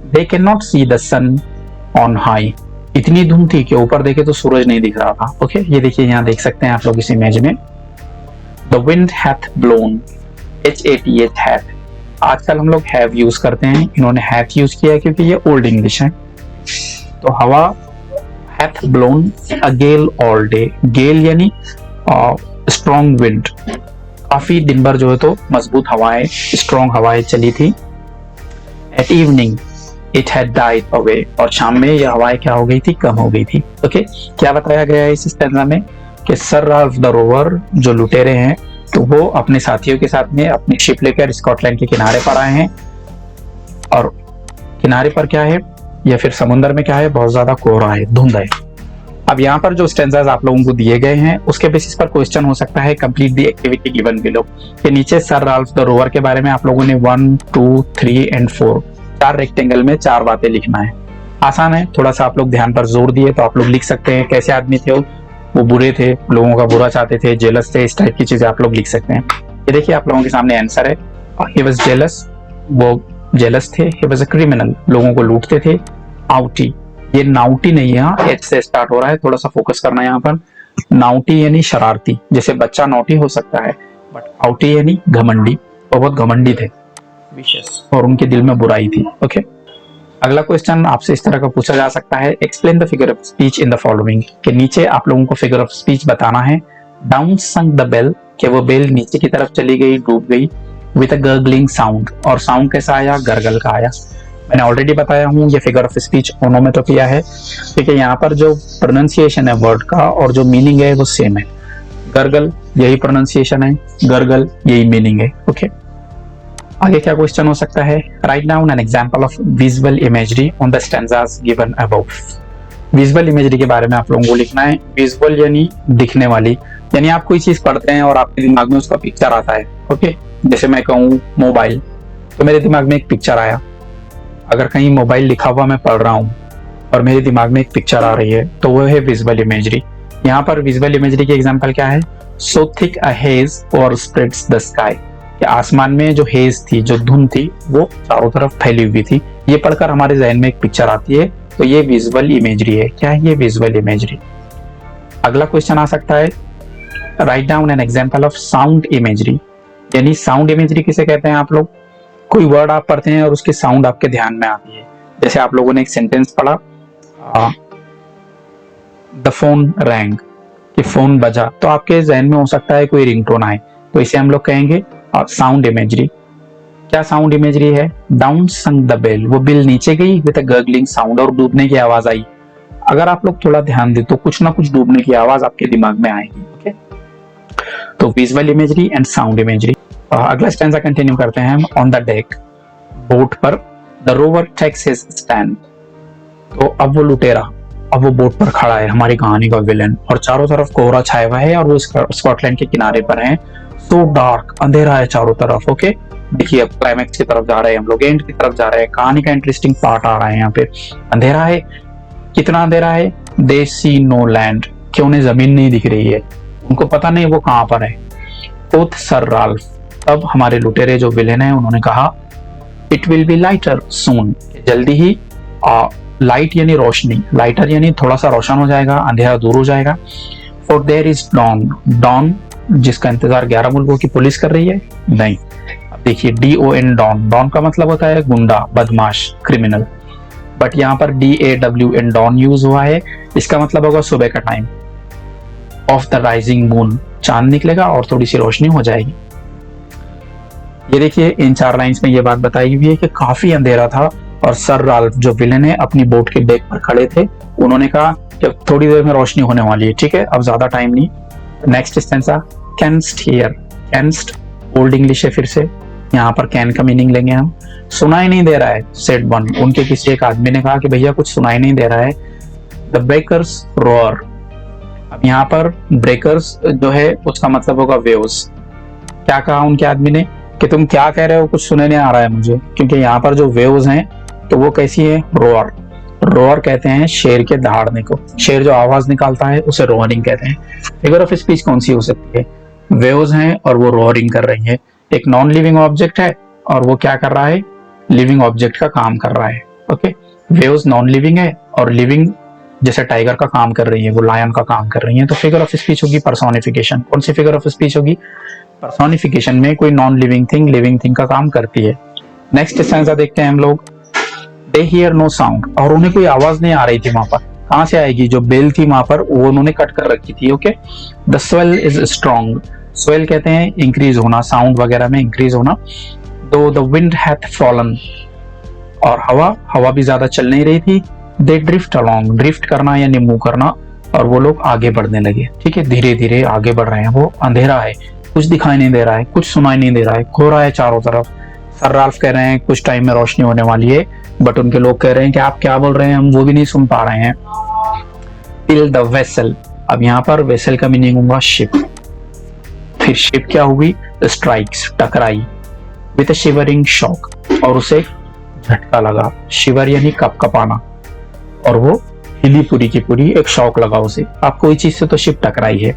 They can not see the sun on high, इतनी धुंध थी कि ऊपर देखे तो सूरज नहीं दिख रहा था। ओके, ये देखिए यहाँ देख सकते हैं आप लोग इस इमेज में। The wind hath blown, HATH, hath, आजकल हम लोग हैव यूज करते हैं, इन्होंने हैथ यूज किया है क्योंकि ये ओल्ड इंग्लिश है। तो हवा हैथ ब्लोन अ गेल ऑल डे, गेल यानी स्ट्रॉन्ग विंड, काफी दिन भर जो है तो मजबूत हवाएं, स्ट्रॉन्ग हवाएं चली थी। At evening it had died away, और शाम में यह हवाएं क्या हो गई थी, कम हो गई थी। ओके, क्या बताया गया है इस स्टैंजा में कि सर राल्फ द रोवर जो लुटेरे हैं तो वो अपने साथियों के साथ में अपनी शिप लेकर स्कॉटलैंड के किनारे पर आए हैं, और किनारे पर क्या है या फिर समुद्र में क्या है, बहुत ज्यादा कोहरा है, धुंध है। अब यहाँ पर जो स्टैंजाज आप लोगों को दिए गए हैं उसके बेसिस पर क्वेश्चन हो सकता है, complete the activity given below. के नीचे सर राल्फ द रोवर के बारे में आप लोगों ने 1, 2, 3 एंड 4 4 रेक्टेंगल में 4 बातें लिखना है। आसान है, थोड़ा सा आप लोग ध्यान पर जोर दिए तो आप लोग लिख सकते हैं। कैसे आदमी थे वो बुरे थे, लोगों का बुरा चाहते थे, जेलस थे, इस टाइप की चीजें आप लोग लिख सकते हैं। ये देखिए आप लोगों के सामने आंसर है। ही वाज जेलस, वो जेलस थे। ही वाज अ क्रिमिनल, लोगों को लूटते थे। आउटी, ये नाउटी नहीं है, एच से स्टार्ट हो रहा है, थोड़ा सा फोकस करना है यहाँ पर। नाउटी यानी शरारती, जैसे बच्चा नौटी हो सकता है, बट आउटी यानी घमंडी, वो बहुत घमंडी थे, विशियस, और उनके दिल में बुराई थी। ओके, अगला क्वेश्चन आपसे इस तरह का पूछा जा सकता है, explain the figure of speech in the following. के नीचे आप लोगों को फिगर ऑफ स्पीच बताना है। डाउन संक द बेल, कि वो बेल नीचे की तरफ चली गई, डूब गई। विद अ गर्गलिंग साउंड, और साउंड कैसा आया, गर्गल का आया। मैंने ऑलरेडी बताया हूँ ये फिगर ऑफ स्पीच ओनोमेटोपिया है, क्योंकि यहाँ पर जो प्रोनाउंसिएशन है वर्ड का और जो मीनिंग है वो सेम है। गर्गल यही प्रोनाउंसिएशन है, गर्गल यही मीनिंग है। ओके, आगे क्या क्वेश्चन हो सकता है, write down an example of visual imagery on the stanzas given above. Visual imagery के बारे में आप लोगों को लिखना है। विजुअल यानी दिखने वाली, यानी आप कोई चीज पढ़ते हैं और आपके दिमाग में उसका पिक्चर आता है। ओके, जैसे मैं कहूँ मोबाइल, तो मेरे दिमाग में एक पिक्चर आया। अगर कहीं मोबाइल लिखा हुआ मैं पढ़ रहा हूँ और मेरे दिमाग में एक पिक्चर आ रही है तो वो है विजुअल इमेजरी। यहाँ पर विजुअल इमेजरी की एग्जांपल क्या है, सो थिक अ हेज और स्प्रेड्स द स्काई, कि आसमान में जो हेज थी, जो धुंध थी, वो चारों तरफ फैली हुई थी। ये पढ़कर हमारे जहन में एक पिक्चर आती है, तो ये विजुअल इमेजरी है। क्या है ये, विजुअल इमेजरी। अगला क्वेश्चन आ सकता है, write down an example of sound imagery, यानी साउंड इमेजरी किसे कहते हैं आप लोग, कोई वर्ड आप पढ़ते हैं और उसकी साउंड आपके ध्यान में आती है। जैसे आप लोगों ने एक सेंटेंस पढ़ा, द फोन रैंग, कि फोन बजा, तो आपके जहन में हो सकता है कोई रिंगटोन आए, तो इसे हम लोग कहेंगे साउंड इमेजरी। क्या साउंड इमेजरी है, डाउन संक द बेल, वो बिल नीचे गई विद अ गर्गलिंग साउंड, और डूबने की आवाज आई। अगर आप लोग थोड़ा ध्यान दे तो कुछ ना कुछ डूबने की आवाज आपके दिमाग में आएगी। ओके, तो visual imagery and sound imagery. अगला स्टैंजा कंटिन्यू करते हैं हम। ऑन द डेक, बोट पर, the rover takes his stand, तो अब वो लुटेरा, अब वो बोट पर खड़ा है, हमारी कहानी का विलेन, और चारों तरफ कोहरा छाया हुआ है और वो स्कॉटलैंड के किनारे पर है। सो डार्क, अंधेरा है चारों तरफ। ओके, देखिए अब क्लाइमैक्स की तरफ जा रहे हैं हम लोग, एंड की तरफ जा रहे हैं, कहानी का इंटरेस्टिंग पार्ट आ रहा है यहाँ पे। अंधेरा है, कितना अंधेरा है, दे सी नो लैंड, कि उन्हें जमीन नहीं दिख रही है, उनको पता नहीं वो कहाँ पर है। ओथ सर राल्फ, तब हमारे लुटेरे जो विलेन है उन्होंने कहा, इट विल बी लाइटर सून, जल्दी ही लाइट यानी रोशनी, लाइटर यानी थोड़ा सा रोशन हो जाएगा, अंधेरा दूर हो जाएगा। For there is dawn, dawn जिसका इंतजार 11 मुल्कों की पुलिस कर रही है, नहीं। अब देखिए DON, डॉन, डॉन का मतलब होता है गुंडा, बदमाश, क्रिमिनल, बट यहाँ पर DAWN डॉन यूज हुआ है, इसका मतलब होगा सुबह का time. Of the rising moon, चांद निकलेगा और थोड़ी सी रोशनी हो जाएगी। ये देखिए इन 4 लाइंस में ये बात बताई हुई है कि काफी अंधेरा था और सर राल्फ जो विलेन है अपनी बोट के डेक पर खड़े थे, उन्होंने कहा कि थोड़ी देर में रोशनी होने वाली है, ठीक है अब ज्यादा टाइम नहीं। Next stanza, canst hear, canst old English है, फिर से यहाँ पर कैन का मीनिंग लेंगे हम। सुनाई नहीं दे रहा है, सेड वन, उनके किसी एक आदमी ने कहा कि भैया कुछ सुनाई नहीं दे रहा है। द ब्रेकर्स रोअर, अब यहाँ पर ब्रेकर्स जो है उसका मतलब होगा वेव्स। क्या कहा उनके आदमी ने कि तुम क्या कह रहे हो, कुछ सुने नहीं आ रहा है मुझे, क्योंकि यहाँ पर जो वेव्स हैं तो वो कैसी है, रोअर। रोअर कहते हैं शेर के दहाड़ने को, शेर जो आवाज निकालता है उसे रोअरिंग कहते हैं। फिगर ऑफ स्पीच कौन सी हो सकती है, वेव्स हैं और वो रोअरिंग कर रही है। एक नॉन लिविंग ऑब्जेक्ट है और वो क्या कर रहा है, लिविंग ऑब्जेक्ट का काम कर रहा है। ओके, वेव्स नॉन लिविंग है और लिविंग जैसे टाइगर का काम कर रही है, वो लायन का काम कर रही है। तो फिगर ऑफ स्पीच होगी पर्सोनिफिकेशन। कौन सी फिगर ऑफ स्पीच होगी, पर्सोनिफिकेशन में कोई नॉन लिविंग थिंग का काम करती है। नेक्स्ट स्टैंजा देखते हैं हम लोग। दे हियर नो साउंड, और उन्हें कोई आवाज नहीं आ रही थी वहां पर, कहां से आएगी, जो बेल थी वहां पर वो उन्होंने कट कर रखी थी। Okay, the swell is strong, swell कहते हैं इंक्रीज होना, साउंड वगैरह में इंक्रीज होना। दो द विंड हैथ फॉलन, और हवा भी ज्यादा चल नहीं रही थी। दे ड्रिफ्ट अलोंग, ड्रिफ्ट करना यानी मूव करना, और वो लोग आगे बढ़ने लगे। ठीक है, धीरे धीरे आगे बढ़ रहे हैं। वो अंधेरा है, कुछ दिखाई नहीं दे रहा है, कुछ सुनाई नहीं दे रहा है, कोहरा है चारों तरफ। सर राल्फ कह रहे हैं कुछ टाइम में रोशनी होने वाली है, बट उनके लोग कह रहे हैं कि आप क्या बोल रहे हैं, हम वो भी नहीं सुन पा रहे हैं। टिल द वेसल, अब यहाँ पर वेसल का मीनिंग होगा शिप। फिर शिप क्या हुई, स्ट्राइक्स, टकराई, विद शिवरिंग शॉक, और उसे झटका लगा। शिवर यानी कपकपाना, और वो हिली पूरी की पूरी, एक शॉक लगा उसे। आप कोई चीज से तो शिप टकराई है।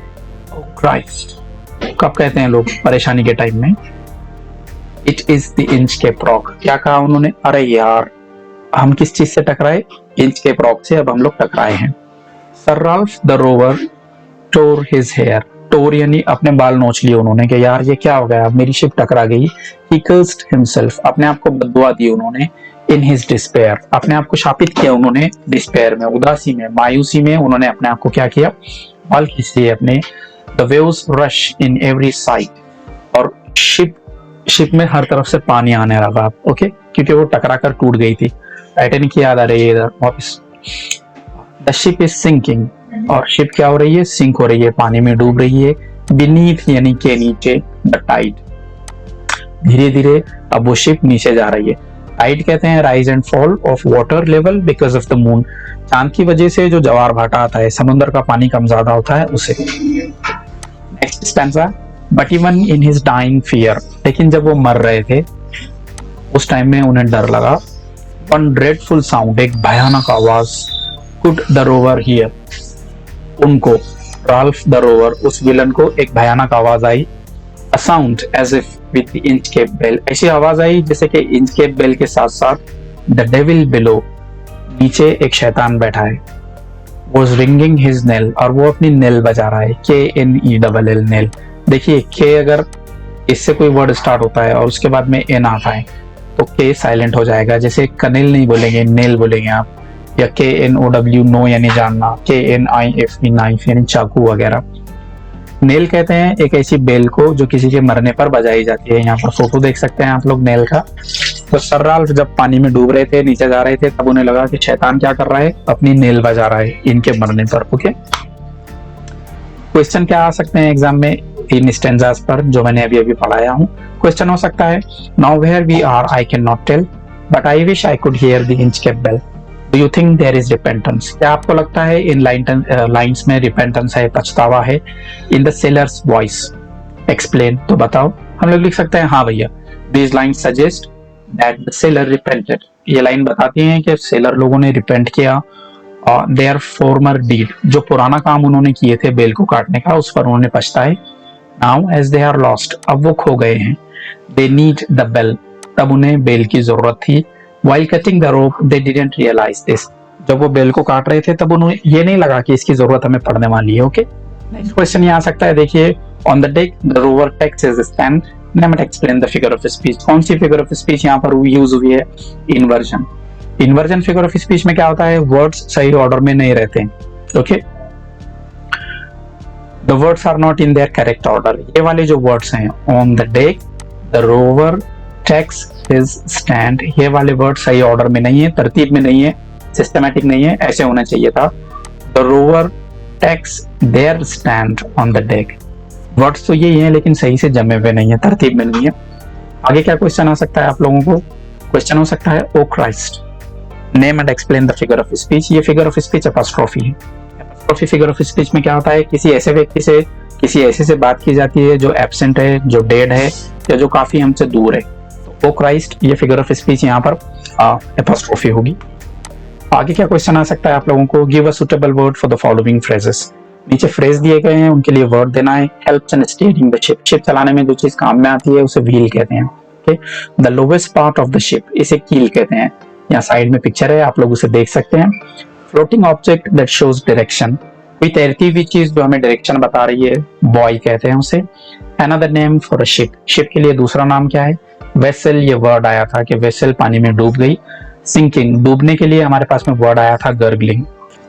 क्राइस्ट कब कहते हैं लोग, परेशानी के टाइम में। It is the Inchcape rock, क्या कहा उन्होंने, अरे यार हम किस चीज से टकराए, इंचकेप रॉक से अब हम लोग टकराए हैं। Sir Ralph the rover tore his hair, tore यानी अपने बाल नोच लिए उन्होंने कि यार ये क्या हो गया, मेरी शिप टकरा गई। ही कर्स्ड हिमसेल्फ, अपने आप को बददुआ दी उन्होंने। इन हिज डिस्पेयर, अपने आप को शापित किया उन्होंने डिस्पेयर में, उदासी में, मायूसी में उन्होंने अपने आप को क्या किया, बाल खींच लिए अपने। The waves rush in every side, और शिप में हर तरफ से पानी आने लगा। ओके, क्योंकि वो टकरा कर टूट गई थी। टाइटैनिक की याद आ रही है इधर वापस। द शिप इज सिंकिंग, और शिप क्या हो रही है, सिंक हो रही है, पानी में डूब रही है। बीनीथ यानी के नीचे, द टाइड, धीरे धीरे अब वो शिप नीचे जा रही है। टाइड कहते हैं rise and fall of water level because of the moon, चांद की वजह से जो ज्वार भाटा आता है, समुद्र का पानी कम ज्यादा होता है उसे। Next stanza, but even in his dying fear, लेकिन जब वो मर रहे थे उस टाइम में उन्हें डर लगा। वन ड्रेडफुल साउंड, एक भयानक आवाज, कुड द रोवर हियर, उनको राल्फ द रोवर, उस विलन को एक भयानक आवाज आई। A sound as if with the Inchcape bell, ऐसी आवाज आई जैसे कि इंचकेप बेल के साथ साथ द डेविल बिलो, नीचे एक शैतान बैठा है, was ringing his knell, और वो अपनी नेल बजा रहा है, KNELL नेल। देखिए के अगर इससे कोई वर्ड स्टार्ट होता है और उसके बाद में एन आता है तो के साइलेंट हो जाएगा, जैसे कनेल नहीं बोलेंगे, नेल बोलेंगे आप, या KNOW नो यानी जानना, KNIFE नाइफ यानी चाकू वगैरह। नेल कहते हैं एक ऐसी बेल को जो किसी के मरने पर बजाई जाती है। यहाँ पर फोटो देख सकते हैं आप लोग नेल का। तो सर राल्फ जब पानी में डूब रहे थे, नीचे जा रहे थे, तब उन्हें लगा कि शैतान क्या कर रहा है, अपनी नेल बजा रहा है इनके मरने पर। ओके, क्वेश्चन क्या आ सकते हैं एग्जाम में इन स्टेंजास पर जो मैंने अभी अभी पढ़ाया हूँ। क्वेश्चन हो सकता है, now where we are I can not tell but I wish I could hear the Inchcape bell, do you think there is repentance, क्या आपको लगता है इन लाइन्स में रिपेंटेंस है, पछतावा है। In the sellers voice explain, तो बताओ। हम लोग लिख सकते हैं हाँ भैया, these lines suggest that the seller repented, ये लाइन बताती हैं कि सेलर लोगों ने रिपेंट किया। देयर फॉर्मर डीड, जो पुराना काम उन्होंने किए थे बेल को काटने का, उस पर उन्होंने पछताए। Now as they are lost, अब वो खो गए हैं। दे नीड द बेल, तब उन्हें बेल की जरूरत थी। While cutting the rope, they didn't realize this. जब वो बेल को काट रहे थे तब उन्हें ये नहीं लगा कि इसकी जरूरत हमें पड़ने वाली है। ओके, नेक्स्ट क्वेश्चन ये आ सकता है, देखिए। On the deck the rover takes his stand, name explain the figure of speech. कौन सी फिगर ऑफ स्पीच यहाँ पर यूज हुई है, inversion. Inversion figure of speech में क्या होता है, वर्ड्स सही ऑर्डर में नहीं रहते हैं। Okay, the words are not in their correct order. ये वाले जो वर्ड्स हैं, on the deck, the rover takes his stand, ये वाले वर्ड सही ऑर्डर में नहीं है, तरतीब में नहीं है, सिस्टमैटिक नहीं है, ऐसे होना चाहिए था। The rover takes their stand on the deck, words तो यही है लेकिन सही से जमे हुए नहीं है, तरतीब में नहीं है। आगे क्या क्वेश्चन आ सकता है आप लोगों को? क्वेश्चन हो सकता है, O Christ, name and explain the figure of speech. ये फिगर ऑफ स्पीच एपोस्ट्रोफी है। एपोस्ट्रोफी फिगर ऑफ स्पीच में क्या होता है, किसी ऐसे व्यक्ति से, किसी ऐसे से बात की जाती है जो एब्सेंट है, जो डेड है, या जो काफी हमसे दूर है। तो ओ क्राइस्ट ये फिगर ऑफ स्पीच यहाँ पर एपोस्ट्रोफी होगी। आगे क्या क्वेश्चन आ सकता है आप लोगों को? Give a suitable word for the following phrases. नीचे फ्रेज दिए गए हैं, उनके लिए वर्ड देना है। Helps in steering the ship, ship चलाने में जो चीज काम में आती है उसे व्हील कहते हैं। Okay, the lowest part of the ship, इसे कील कहते हैं। यहाँ साइड में पिक्चर है, आप लोग उसे देख सकते हैं। Floating object that shows direction, कोई तैरती हुई चीज जो हमें डायरेक्शन बता रही है, बॉय कहते हैं उसे। Another name for a ship, ship के लिए दूसरा नाम क्या है? वेसल, ये वर्ड आया था कि वेसल पानी में डूब गई। सिंकिंग, डूबने के लिए हमारे पास में वर्ड आया था गर्गलिंग।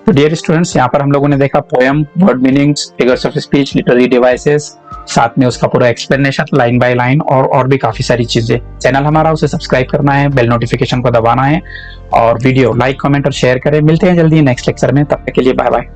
तो डियर स्टूडेंट्स, यहाँ पर हम लोगों ने देखा poem, word meanings, figures of speech, literary devices, साथ में उसका पूरा एक्सप्लेनेशन लाइन बाय लाइन, और भी काफी सारी चीजें। चैनल हमारा, उसे सब्सक्राइब करना है, बेल नोटिफिकेशन को दबाना है, और वीडियो लाइक, कमेंट और शेयर करें। मिलते हैं जल्दी नेक्स्ट लेक्चर में, तब तक के लिए बाय बाय।